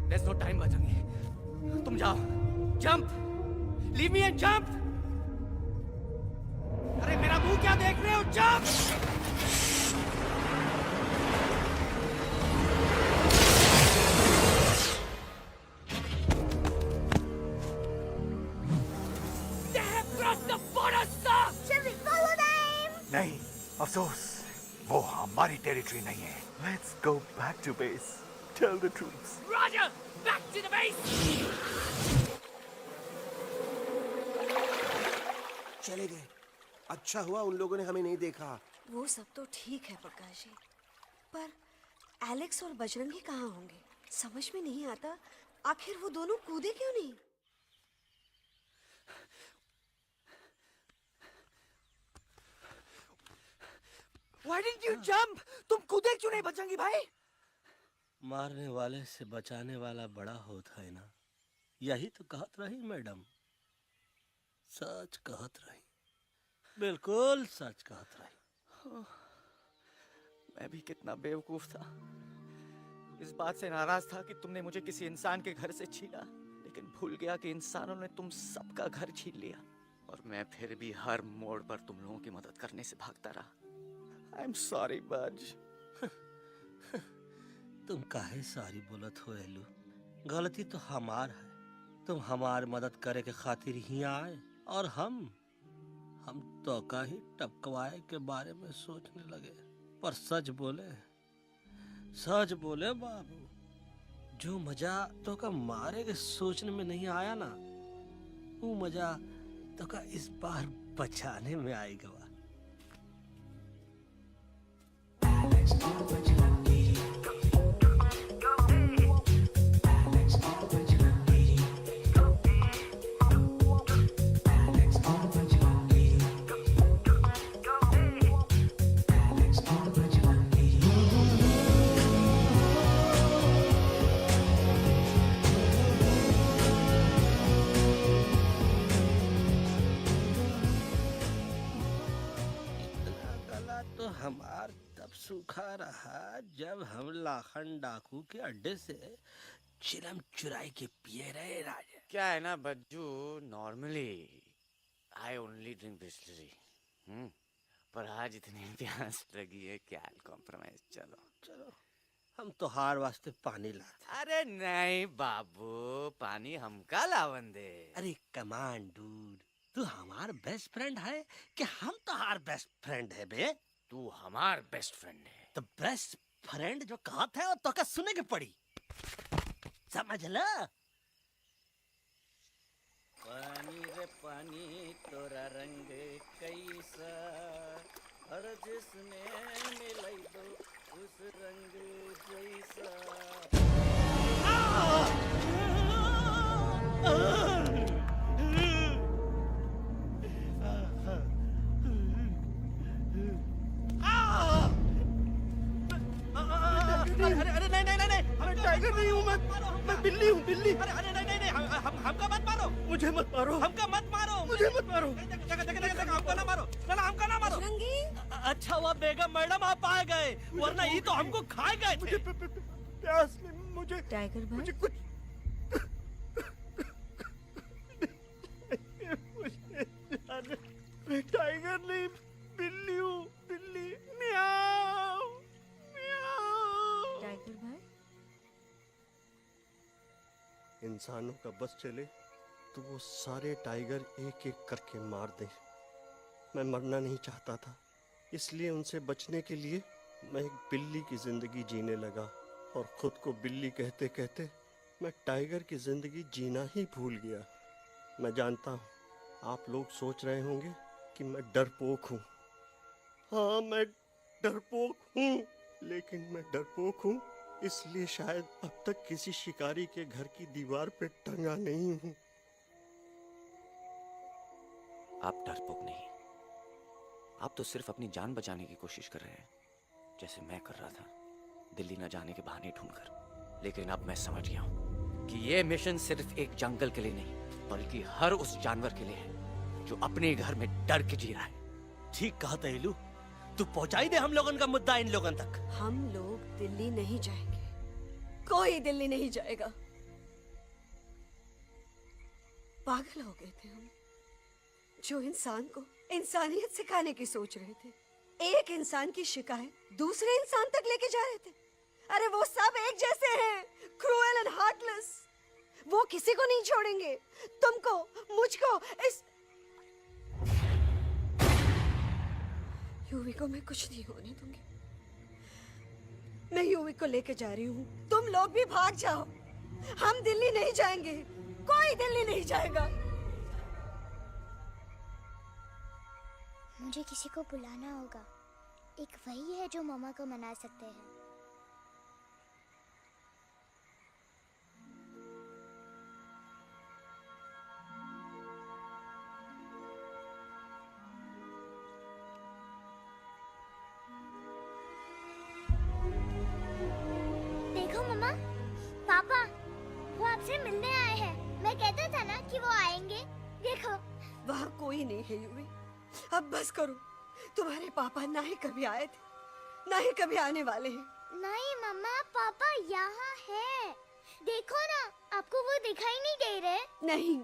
[SPEAKER 12] There's no time, Bajrangi. तुम जाओ। Jump. Leave me and jump. अरे मेरा मुंह क्या देख रहे हो? Jump.
[SPEAKER 13] टेरिटरी नहीं है। Let's go back to base. Tell the truth.
[SPEAKER 7] Roger, back to the base.
[SPEAKER 9] चले गए। अच्छा हुआ उन लोगों ने हमें नहीं देखा।
[SPEAKER 3] वो सब तो ठीक है प्रकाश जी, पर एलेक्स और बजरंगी कहाँ होंगे? समझ में नहीं आता आखिर वो दोनों कूदे क्यों नहीं?
[SPEAKER 12] Why didn't you jump? तुम कूदे क्यों नहीं बजरंगी भाई?
[SPEAKER 8] मारने वाले से बचाने वाला बड़ा होता है ना, यही तो कहत रही मैडम। सच कहत रही, बिल्कुल सच कहत रही।
[SPEAKER 12] मैं भी कितना बेवकूफ था। इस बात से नाराज था कि तुमने मुझे किसी इंसान के घर से छीना, लेकिन भूल गया कि इंसानों ने तुम सबका घर छीन लिया और मैं फिर भी हर मोड़ पर तुम लोगों की मदद करने से भागता रहा। I'm sorry, बज।
[SPEAKER 8] तुम काहे सारी बोलत हो एलू? गलती तो हमार है। तुम हमार मदद करे के खातिर ही आए और हम तो का ही टपकवाए के बारे में सोचने लगे। पर सच बोले बाबू, जो मजा तो का मारे के सोचने में नहीं आया ना, वो मजा तो का इस बार बचाने में आएगा। हमार तब सूखा रहा जब हम लाखन डाकू के अड्डे से चिलम चुराई के पिए रहे राजा।
[SPEAKER 12] क्या है ना Bajju, normally I only drink Bisleri, पर आज इतनी प्यास लगी है क्या कॉम्प्रोमाइज। चलो
[SPEAKER 8] हम तो हार वास्ते पानी लाते।
[SPEAKER 12] अरे नहीं बाबू, पानी हमका लावन दे।
[SPEAKER 8] अरे कमान डूड, तू हमार बेस्ट फ्रेंड है कि हम तो हार बेस्ट फ्रेंड है बे?
[SPEAKER 12] तू हमार बेस्ट फ्रेंड है।
[SPEAKER 8] तो बेस्ट फ्रेंड जो कहत है वो तो का सुने के पड़ी, समझ ला।
[SPEAKER 7] पानी रे पानी तोरा रंग कैसा, हर जिसने मिलाई दो उस रंग जैसा।
[SPEAKER 10] अरे नहीं, मैं टाइगर नहीं हूँ, मैं बिल्ली हूँ, बिल्ली। अरे नहीं, हमका मत मारो, मुझे मत मारो, हमका मत मारो, मुझे मत मारो, हमका ना मारो, ना हमका ना मारो।
[SPEAKER 8] अच्छा हुआ बेगम मैडम आप आ गए, वरना ये तो हमको खा गए थे।
[SPEAKER 10] प्यास में मुझे
[SPEAKER 3] टाइगर भाई,
[SPEAKER 10] मुझे कुछ मैं टाइगर नहीं, बिल्ली हूँ, बिल्ली। म्याऊ म्याऊ।
[SPEAKER 3] टाइगर भाई,
[SPEAKER 14] इंसानों का बस चले तो वो सारे टाइगर एक एक करके मार दें। मैं मरना नहीं चाहता था, इसलिए उनसे बचने के लिए मैं एक बिल्ली की जिंदगी जीने लगा और खुद को बिल्ली कहते कहते मैं टाइगर की जिंदगी जीना ही भूल गया। मैं जानता हूँ आप लोग सोच रहे होंगे कि मैं डरपोक हूँ। हाँ, मैं डरपोक हूँ, लेकिन मैं डरपोक हूँ इसलिए शायद अब तक किसी शिकारी के घर की दीवार पे टंगा नहीं हूँ।
[SPEAKER 12] आप डरपोक नहीं, आप तो सिर्फ अपनी जान बचाने की कोशिश कर रहे हैं, जैसे मैं कर रहा था दिल्ली न जाने के बहाने ढूंढकर। लेकिन अब मैं समझ गया हूँ कि ये मिशन सिर्फ एक जंगल के लिए नहीं, बल्कि हर उस जानवर के लिए है जो अपने घर में डर के जी रहा है।
[SPEAKER 8] ठीक कहा तहेलू, तू पहुंचाई दे हम लोगन का मुद्दा इन लोगन तक।
[SPEAKER 3] हम लोग दिल्ली नहीं जाएंगे, कोई दिल्ली नहीं जाएगा। पागल हो गए थे हम, जो इंसान को इंसानियत सिखाने की सोच रहे थे, एक इंसान की शिकायत दूसरे इंसान तक लेके जा रहे थे। अरे वो सब एक जैसे हैं, क्रूएल एंड हार्टलेस। वो किसी को नहीं छोड़ेंगे, तुमको, मुझको, इस यूवी को मैं कुछ नहीं होने दूंगी। मैं यूवी को लेके जा रही हूँ, तुम लोग भी भाग जाओ। हम दिल्ली नहीं जाएंगे, कोई दिल्ली नहीं जाएगा।
[SPEAKER 1] मुझे किसी को बुलाना होगा। एक वही है जो मम्मा को मना सकते हैं। देखो मम्मा, पापा वो आपसे मिलने आए हैं। मैं कहता था ना कि वो आएंगे। देखो
[SPEAKER 3] वहाँ कोई नहीं है यूवी, अब बस करो। तुम्हारे पापा ना ही कभी आए थे, ना ही कभी आने वाले हैं।
[SPEAKER 1] नहीं मम्मा, पापा यहाँ है। देखो ना, आपको वो दिखाई नहीं दे रहे?
[SPEAKER 3] नहीं,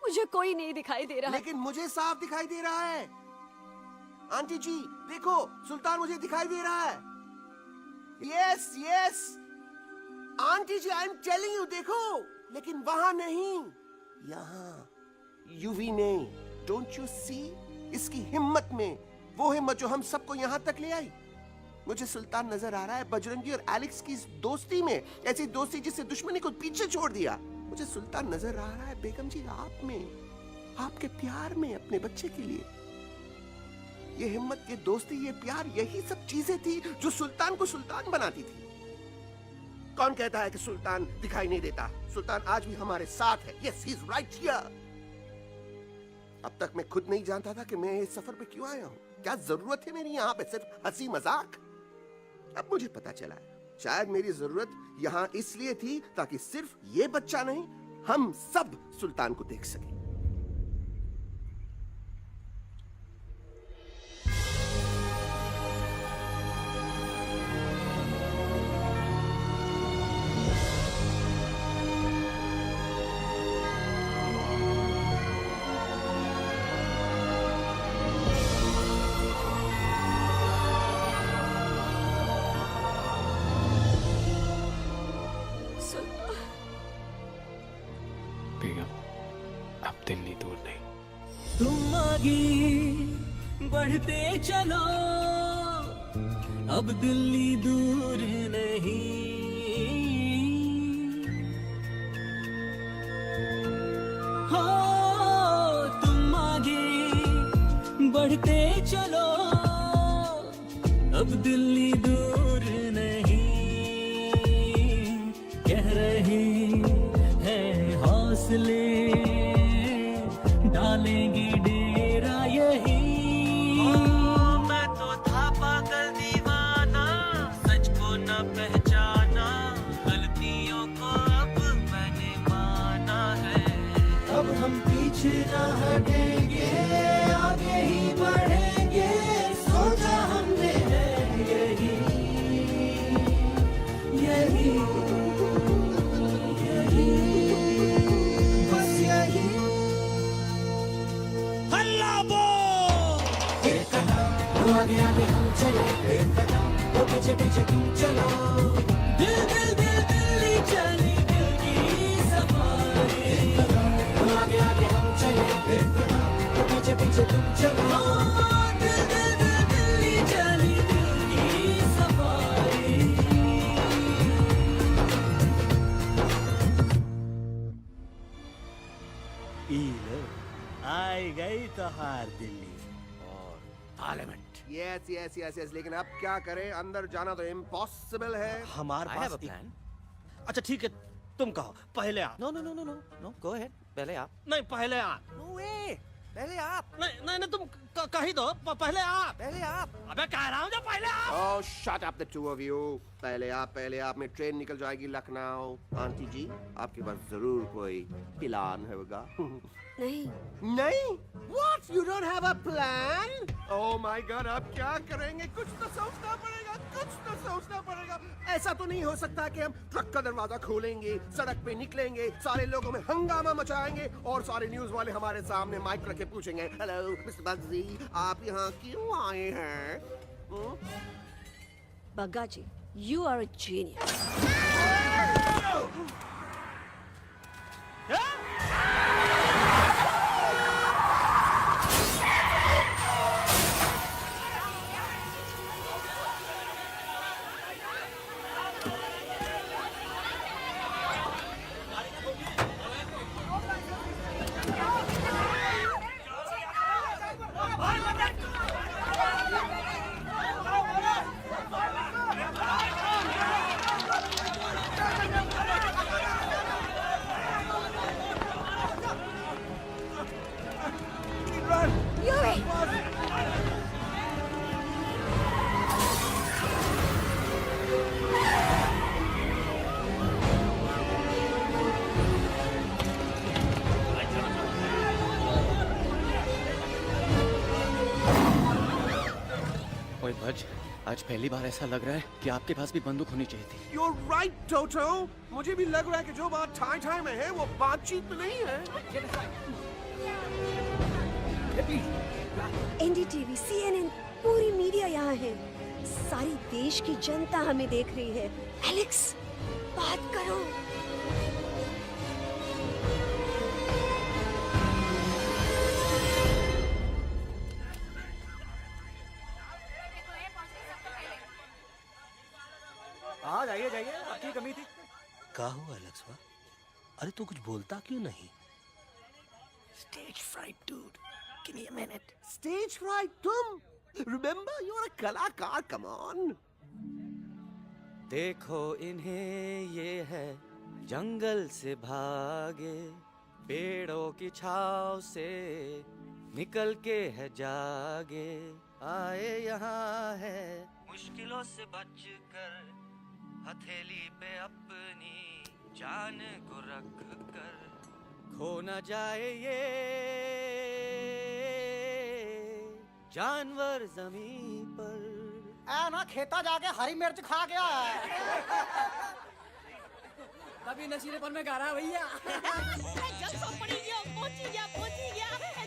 [SPEAKER 3] मुझे कोई नहीं दिखाई दे रहा।
[SPEAKER 9] लेकिन मुझे साफ दिखाई दे रहा है। आंटी जी देखो, सुल्तान मुझे दिखाई दे रहा है। यस यस आंटी जी, आई एम टेलिंग यू, देखो। लेकिन वहां नहीं, यहाँ यूवी ने। Don't you see? इसकी हिम्मत में, वो हिम्मत जो हम सबको यहाँ तक ले आई। मुझे सुल्तान नजर आ रहा है बजरंगी और एलेक्स की इस दोस्ती में, ऐसी दोस्ती जिससे दुश्मनी को पीछे छोड़ दिया। मुझे सुल्तान नजर आ रहा है बेगम जी आप में, आपके प्यार में अपने बच्चे के लिए। ये हिम्मत, ये दोस्ती, ये प्यार, यही सब चीजें थी जो सुल्तान को सुल्तान बनाती थी। कौन कहता है कि सुल्तान दिखाई नहीं देता? सुल्तान आज भी हमारे साथ है। Yes, he is right here. अब तक मैं खुद नहीं जानता था कि मैं इस सफर पे क्यों आया हूँ। क्या जरूरत है मेरी यहाँ पे सिर्फ हंसी मजाक? अब मुझे पता चला है, शायद मेरी जरूरत यहाँ इसलिए थी ताकि सिर्फ ये बच्चा नहीं, हम सब सुल्तान को देख सकें।
[SPEAKER 5] बेगम, अब दिल्ली दूर नहीं।
[SPEAKER 2] तुम आगे बढ़ते चलो, अब दिल्ली दूर नहीं। हो तुम आगे बढ़ते चलो, अब दिल्ली दूर नहीं। कह रहे हैं हौसले, डालेंगे डेरा यही। मैं तो था पागल दीवाना, सच को न पहचाना, गलतियों को अब मैंने माना है। अब हम पीछे न हटेंगे, आगे ही बढ़ेंगे, सोचा हमने है यही यही यही, बस यही। हल्ला बोल! एक कदम आगे आगे हम चले, एक कदम वो पीछे पीछे तुम चलो। दिल दिल दिल दिल्ली चली, दिल की सफारी। एक कदम आगे आगे हम चले, एक कदम वो पीछे पीछे तुम चलो। दिल दिल दिल दिल्ली चली, दिल की सफारी।
[SPEAKER 8] आई गई तो हार दिल्ली
[SPEAKER 12] और parliament.
[SPEAKER 9] Yes yes yes yes, लेकिन अब क्या करें? अंदर जाना तो इम्पॉसिबल है।
[SPEAKER 8] हमारे
[SPEAKER 12] I have
[SPEAKER 8] pass
[SPEAKER 12] a plan.
[SPEAKER 8] अच्छा ठीक है, तुम कहो पहले आप।
[SPEAKER 12] No no no no no no, go ahead. पहले आप।
[SPEAKER 8] नहीं पहले आप।
[SPEAKER 12] No way. पहले आप।
[SPEAKER 8] नहीं तुम कही दो, पहले आप।
[SPEAKER 12] पहले आप।
[SPEAKER 8] अबे कह रहा हूँ जो पहले आप।
[SPEAKER 9] Oh, shut up the two of you. पहले आप में ट्रेन निकल जाएगी लखनऊ। आंटी जी आपके पास जरूर कोई प्लान होगा।
[SPEAKER 3] नहीं
[SPEAKER 9] नहीं? What? You don't have a plan? Oh my God, अब क्या करेंगे? कुछ तो सोचना पड़ेगा, कुछ तो सोचना पड़ेगा। ऐसा तो नहीं हो सकता कि हम ट्रक का दरवाजा खोलेंगे, सड़क पे निकलेंगे, सारे लोगों में हंगामा मचाएंगे और सारे न्यूज वाले हमारे सामने माइक रख के पूछेंगे, हेलो मिस्टर बग्जी, आप यहाँ क्यों आए हैं?
[SPEAKER 3] बग्गा जी, you are a genius.
[SPEAKER 12] आज पहली बार ऐसा लग रहा है कि आपके पास भी बंदूक होनी चाहिए थी।
[SPEAKER 9] You're right, Toto. मुझे भी लग रहा है कि जो बात ठाई ठाई में है वो बातचीत में नहीं है।
[SPEAKER 3] एनडीटीवी, CNN, पूरी मीडिया यहाँ है। सारी देश की जनता हमें देख रही है। एलेक्स, बात करो।
[SPEAKER 12] हाँ जाइए जाइए, आपकी कमी थी।
[SPEAKER 8] क्या हुआ एलेक्स? अरे तू कुछ बोलता क्यों नहीं?
[SPEAKER 9] Stage fright, dude. Give me a minute. Stage fright, तुम? Remember, you're a कलाकार. Come on.
[SPEAKER 12] देखो इन्हें, ये है जंगल से भागे, पेड़ों की छाव से निकल के है जागे, आए यहाँ है मुश्किलों से बचकर, हथेली पे अपनी जान को रख कर, खो न जाए ये जानवर जमीन पर।
[SPEAKER 11] ना खेता जाके हरी मिर्च खा गया है।
[SPEAKER 7] कभी नशीलेपन में गा रहा भैया।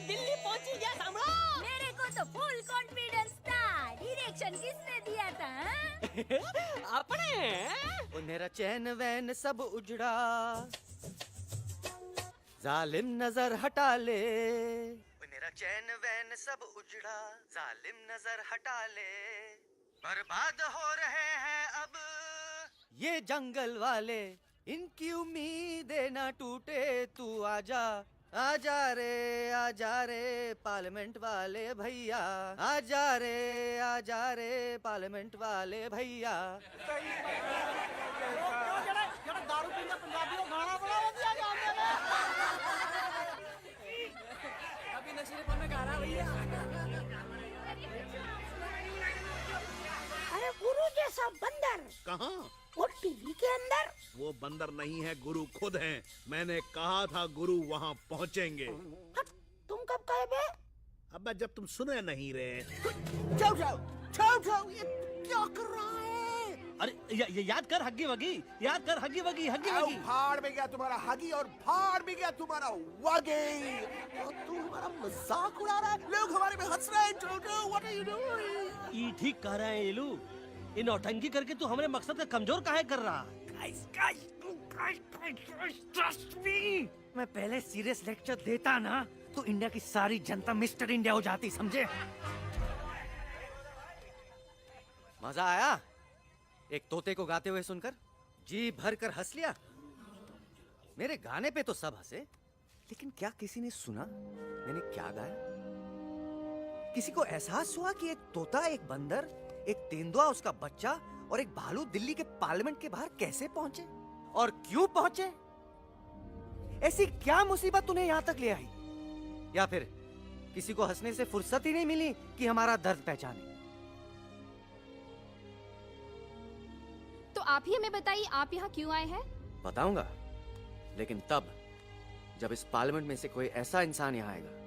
[SPEAKER 6] दिल्ली पहुंची गया सम्राट। मेरे को तो फुल कॉन्फिडेंस था। डायरेक्शन किसने दिया था?
[SPEAKER 12] अपने। वो मेरा चैन वैन सब उजड़ा, जालिम नजर हटा ले। वो मेरा चैन वैन सब उजड़ा, जालिम नजर हटा ले। बर्बाद हो रहे हैं अब ये जंगल वाले, इनकी उम्मीदें ना टूटे, तू आजा आजा रे पार्लियामेंट वाले भैया, आजा रे पार्लियामेंट वाले भैया।
[SPEAKER 11] दारू पीने पंजाबियों गाना बड़ा दिया
[SPEAKER 7] कभी नशीलेपन में गा रहा भैया।
[SPEAKER 11] अरे गुरु जैसा बंदर
[SPEAKER 15] कहाँ?
[SPEAKER 11] वो टीवी के अंदर।
[SPEAKER 15] वो बंदर नहीं है, गुरु खुद हैं। मैंने कहा था गुरु वहाँ पहुँचेंगे।
[SPEAKER 11] तुम कब कहे बे?
[SPEAKER 15] अब जब तुम सुने नहीं रहे।
[SPEAKER 11] ये क्या कर रहा है?
[SPEAKER 8] अरे याद कर हग्गी वगी, याद कर हग्गी वगी, हग्गी वगी।
[SPEAKER 9] भाड़ में गया तुम्हारा हगी और भाड़ में गया तुम्हारा वगी। और तू हमारा मजाक उड़ा रहा है, लोग हमारे में हंस रहे हैं। टोटो, what are you doing?
[SPEAKER 8] ये ठीक कह रहे हैं येलू। इन नौटंकी करके तू हमारे मकसद का कमजोर काहे कर रहा?
[SPEAKER 12] ट्रस्ट मी, मैं पहले सीरियस लेक्चर देता ना तो इंडिया की सारी जनता मिस्टर इंडिया हो जाती, समझे? मजा आया एक तोते को गाते हुए सुनकर? जी भर कर हंस लिया। मेरे गाने पे तो सब हंसे, लेकिन क्या किसी ने सुना मैंने क्या गाया? किसी को एहसास हुआ कि एक तोता, एक बंदर, एक तेंदुआ, उसका बच्चा और एक भालू दिल्ली के पार्लियामेंट के बाहर कैसे पहुंचे और क्यों पहुंचे? ऐसी क्या मुसीबत उन्हें यहां तक ले आई? या फिर किसी को हंसने से फुर्सत ही नहीं मिली कि हमारा दर्द पहचाने?
[SPEAKER 6] तो आप ही हमें बताइए, आप यहाँ क्यों आए हैं?
[SPEAKER 12] बताऊंगा, लेकिन तब जब इस पार्लियामेंट में से कोई ऐसा इंसान यहाँ आएगा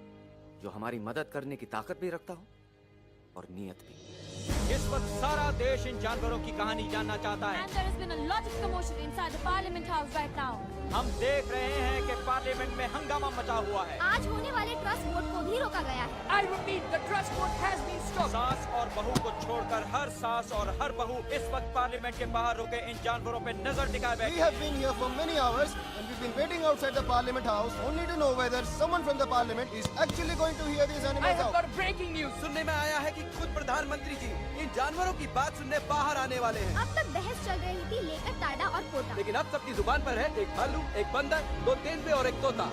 [SPEAKER 12] जो हमारी मदद करने की ताकत भी रखता हो और नीयत भी।
[SPEAKER 2] इस वक्त सारा देश इन जानवरों की कहानी जानना चाहता है।
[SPEAKER 6] And there has been a lot of commotion inside the Parliament House right now.
[SPEAKER 2] हम देख रहे हैं कि पार्लियामेंट में हंगामा मचा हुआ है।
[SPEAKER 6] आज होने वाले ट्रस्ट वोट को भी रोका गया है।
[SPEAKER 2] I repeat, the trust vote has been stopped. सास और बहू को छोड़कर हर सास और हर बहू इस वक्त पार्लियामेंट के बाहर रुके इन जानवरों पे नजर टिकाए बैठे।
[SPEAKER 16] We have been here for many hours and we've been waiting outside the Parliament House only to know whether someone from the Parliament is actually going to hear these animals out.
[SPEAKER 2] Breaking news सुनने में आया है कि खुद प्रधानमंत्री जी इन जानवरों की बात सुनने बाहर आने वाले हैं।
[SPEAKER 6] अब तक बहस चल रही थी लेकर टाडा और पोता,
[SPEAKER 2] लेकिन अब सबकी जुबान पर है एक भालू, एक बंदर, दो तेंदुए और एक तोता।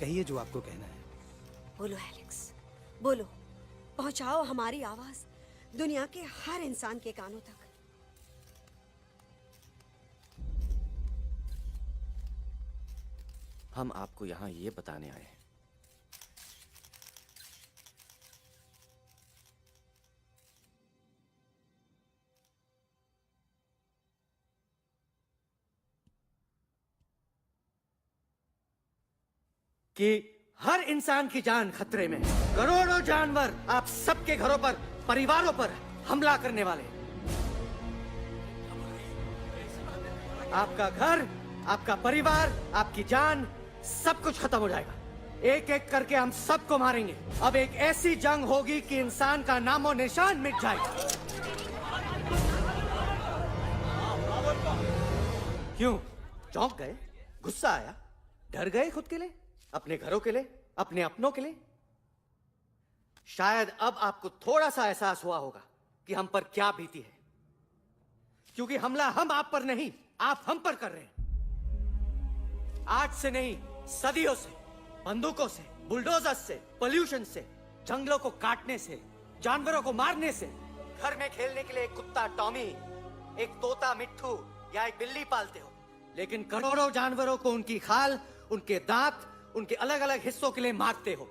[SPEAKER 12] कहिए जो आपको कहना है।
[SPEAKER 3] बोलो एलेक्स, बोलो। पहुंचाओ हमारी आवाज दुनिया के हर इंसान के कानों तक।
[SPEAKER 12] हम आपको यहाँ ये बताने आए हैं कि हर इंसान की जान खतरे में है। करोड़ों जानवर आप सबके घरों पर, परिवारों पर हमला करने वाले हैं। आपका घर, आपका परिवार, आपकी जान, सब कुछ खत्म हो जाएगा। एक एक करके हम सबको मारेंगे। अब एक ऐसी जंग होगी कि इंसान का नामो निशान मिट जाएगा। क्यों चौंक गए? गुस्सा आया? डर गए खुद के लिए, अपने घरों के लिए, अपने अपनों के लिए? शायद अब आपको थोड़ा सा एहसास हुआ होगा कि हम पर क्या बीती है, क्योंकि हमला हम आप पर नहीं, आप हम पर कर रहे हैं। आज से नहीं, सदियों से, बंदूकों से, बुलडोजर से, पोल्यूशन से, जंगलों को काटने से, जानवरों को मारने से। घर में खेलने के लिए एक कुत्ता टॉमी, एक तोता मिट्ठू या एक बिल्ली पालते हो, लेकिन करोड़ों जानवरों को उनकी खाल, उनके दांत, उनके अलग अलग हिस्सों के लिए मारते हो।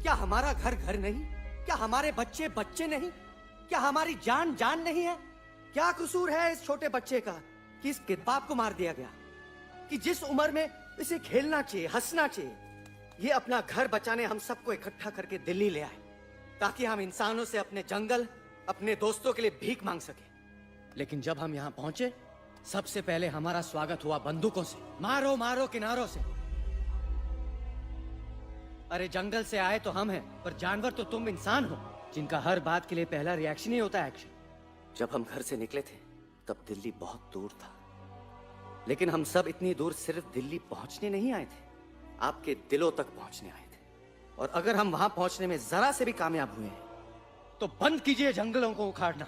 [SPEAKER 12] क्या हमारा घर घर नहीं? क्या हमारे बच्चे बच्चे नहीं? क्या हमारी जान जान नहीं है? क्या कसूर है इस छोटे बच्चे का कि इस बाप को मार दिया गया, कि जिस उम्र में इसे खेलना चाहिए, हंसना चाहिए। ये अपना घर बचाने हम सबको इकट्ठा करके दिल्ली ले आए, ताकि हम इंसानों से अपने जंगल, अपने दोस्तों के लिए भीख मांग सके। लेकिन जब हम यहाँ पहुंचे, सबसे पहले हमारा स्वागत हुआ बंदूकों से। मारो मारो किनारों से। अरे जंगल से आए तो हम हैं, पर जानवर तो तुम इंसान हो, जिनका हर बात के लिए पहला रिएक्शन ही होता है एक्शन। जब हम घर से निकले थे तब दिल्ली बहुत दूर था, लेकिन हम सब इतनी दूर सिर्फ दिल्ली पहुंचने नहीं आए थे, आपके दिलों तक पहुंचने आए थे। और अगर हम वहां पहुंचने में जरा से भी कामयाब हुए हैं, तो बंद कीजिए जंगलों को उखाड़ना,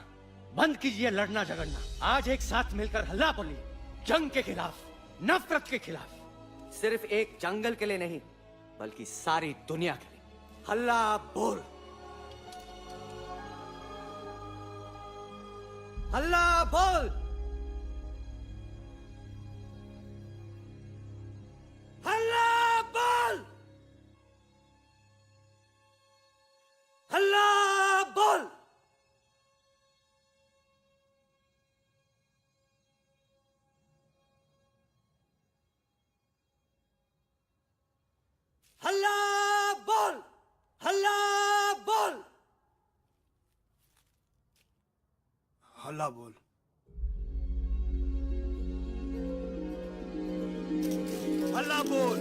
[SPEAKER 12] बंद कीजिए लड़ना झगड़ना। आज एक साथ मिलकर हल्ला बोलिए, जंग के खिलाफ, नफरत के खिलाफ। सिर्फ एक जंगल के लिए नहीं, बल्कि सारी दुनिया के लिए। हल्ला बोल, हल्ला बोल, हल्ला बोल, हल्ला बोल। हल्ला बोल, हल्ला बोल,
[SPEAKER 15] हल्ला बोल। हल्ला बोल।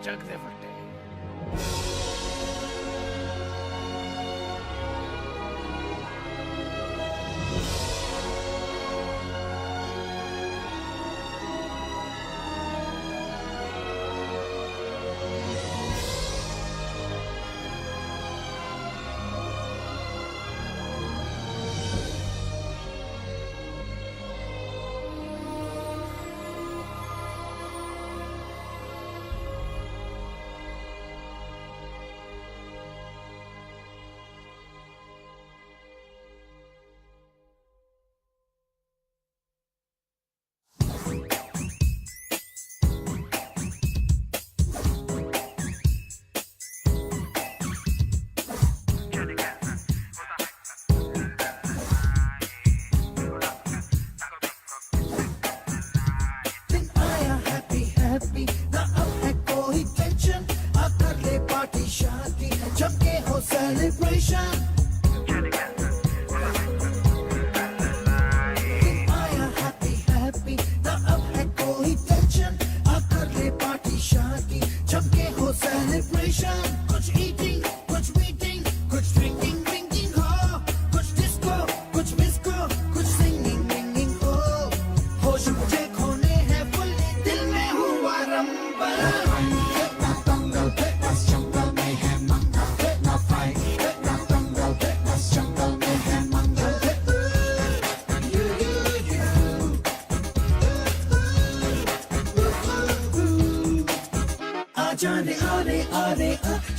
[SPEAKER 12] जग दे फटे।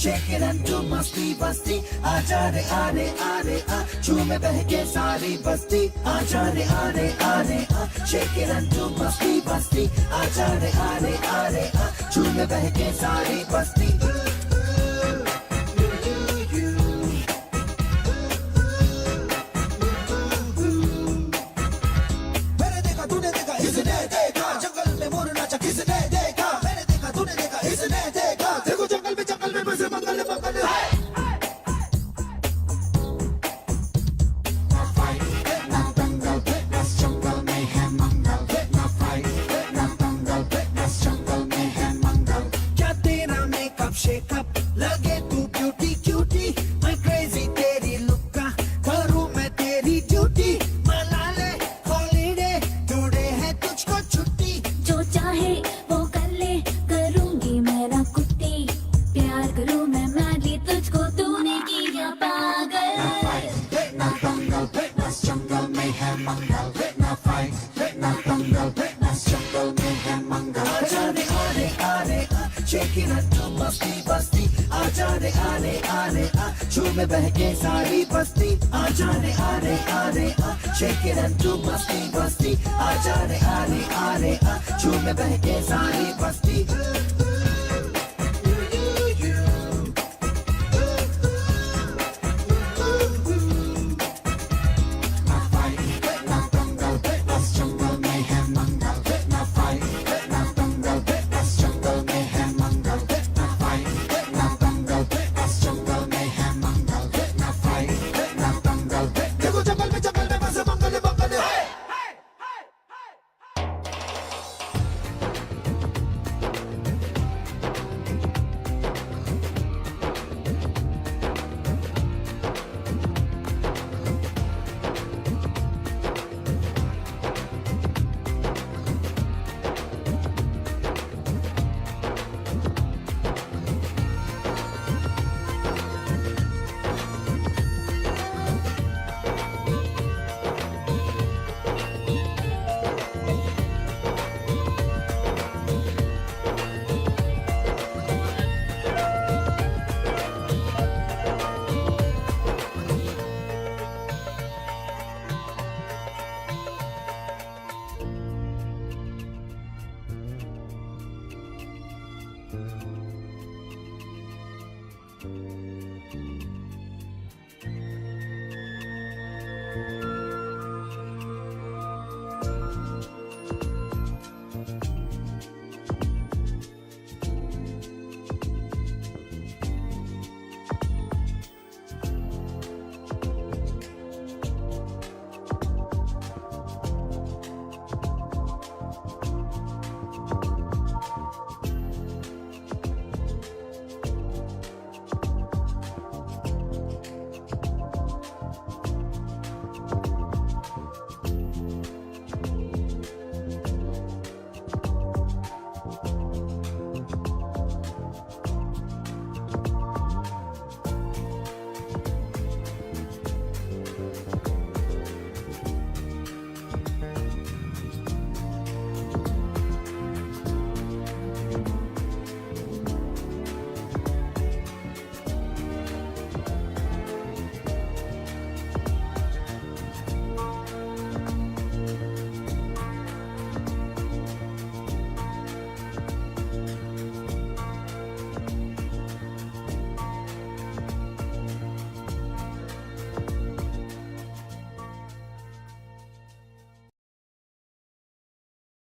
[SPEAKER 4] Shake it and do मस्ती बस्ती आजा रे आरे आरे आ झूमे बहके सारी बस्ती आजा रे आरे आरे आ Shake it and do मस्ती बस्ती आजा रे आरे आरे आ झूमे बहके सारी बस्ती मैंने देखा तूने देखा इसने देखा जंगल में मोर नाचा किसने देखा मैंने देखा तूने देखा इसने देखा देखो जंगल में बसे मंगल मंगल क्या तेरा मेकअप शेकअप लगे तू ब्यूटी क्यूटी मैं क्रेजी तेरी लुक का करूं मैं तेरी ड्यूटी मना ले हॉलीडे टुडे है तुझको छुट्टी
[SPEAKER 6] जो चाहे वो कर ले करूंगी मैं ना कुत्ती प्यार करूं मैं मैडली तुझको तूने किया पागल
[SPEAKER 4] ना दंगल फिटनेस जंगल में है मंगल ना फाइट ना दंगल फिटनेस जंगल में है मंगल आजा रे आरे आरे शेक इट एंड डू मस्ती बस्ती आजा रे आरे आरे झूमे बहके सारी बस्ती आजा रे आरे आरे शेक इट एंड डू मस्ती बस्ती आजा रे आरे आरे झूमे बहके सारी बस्ती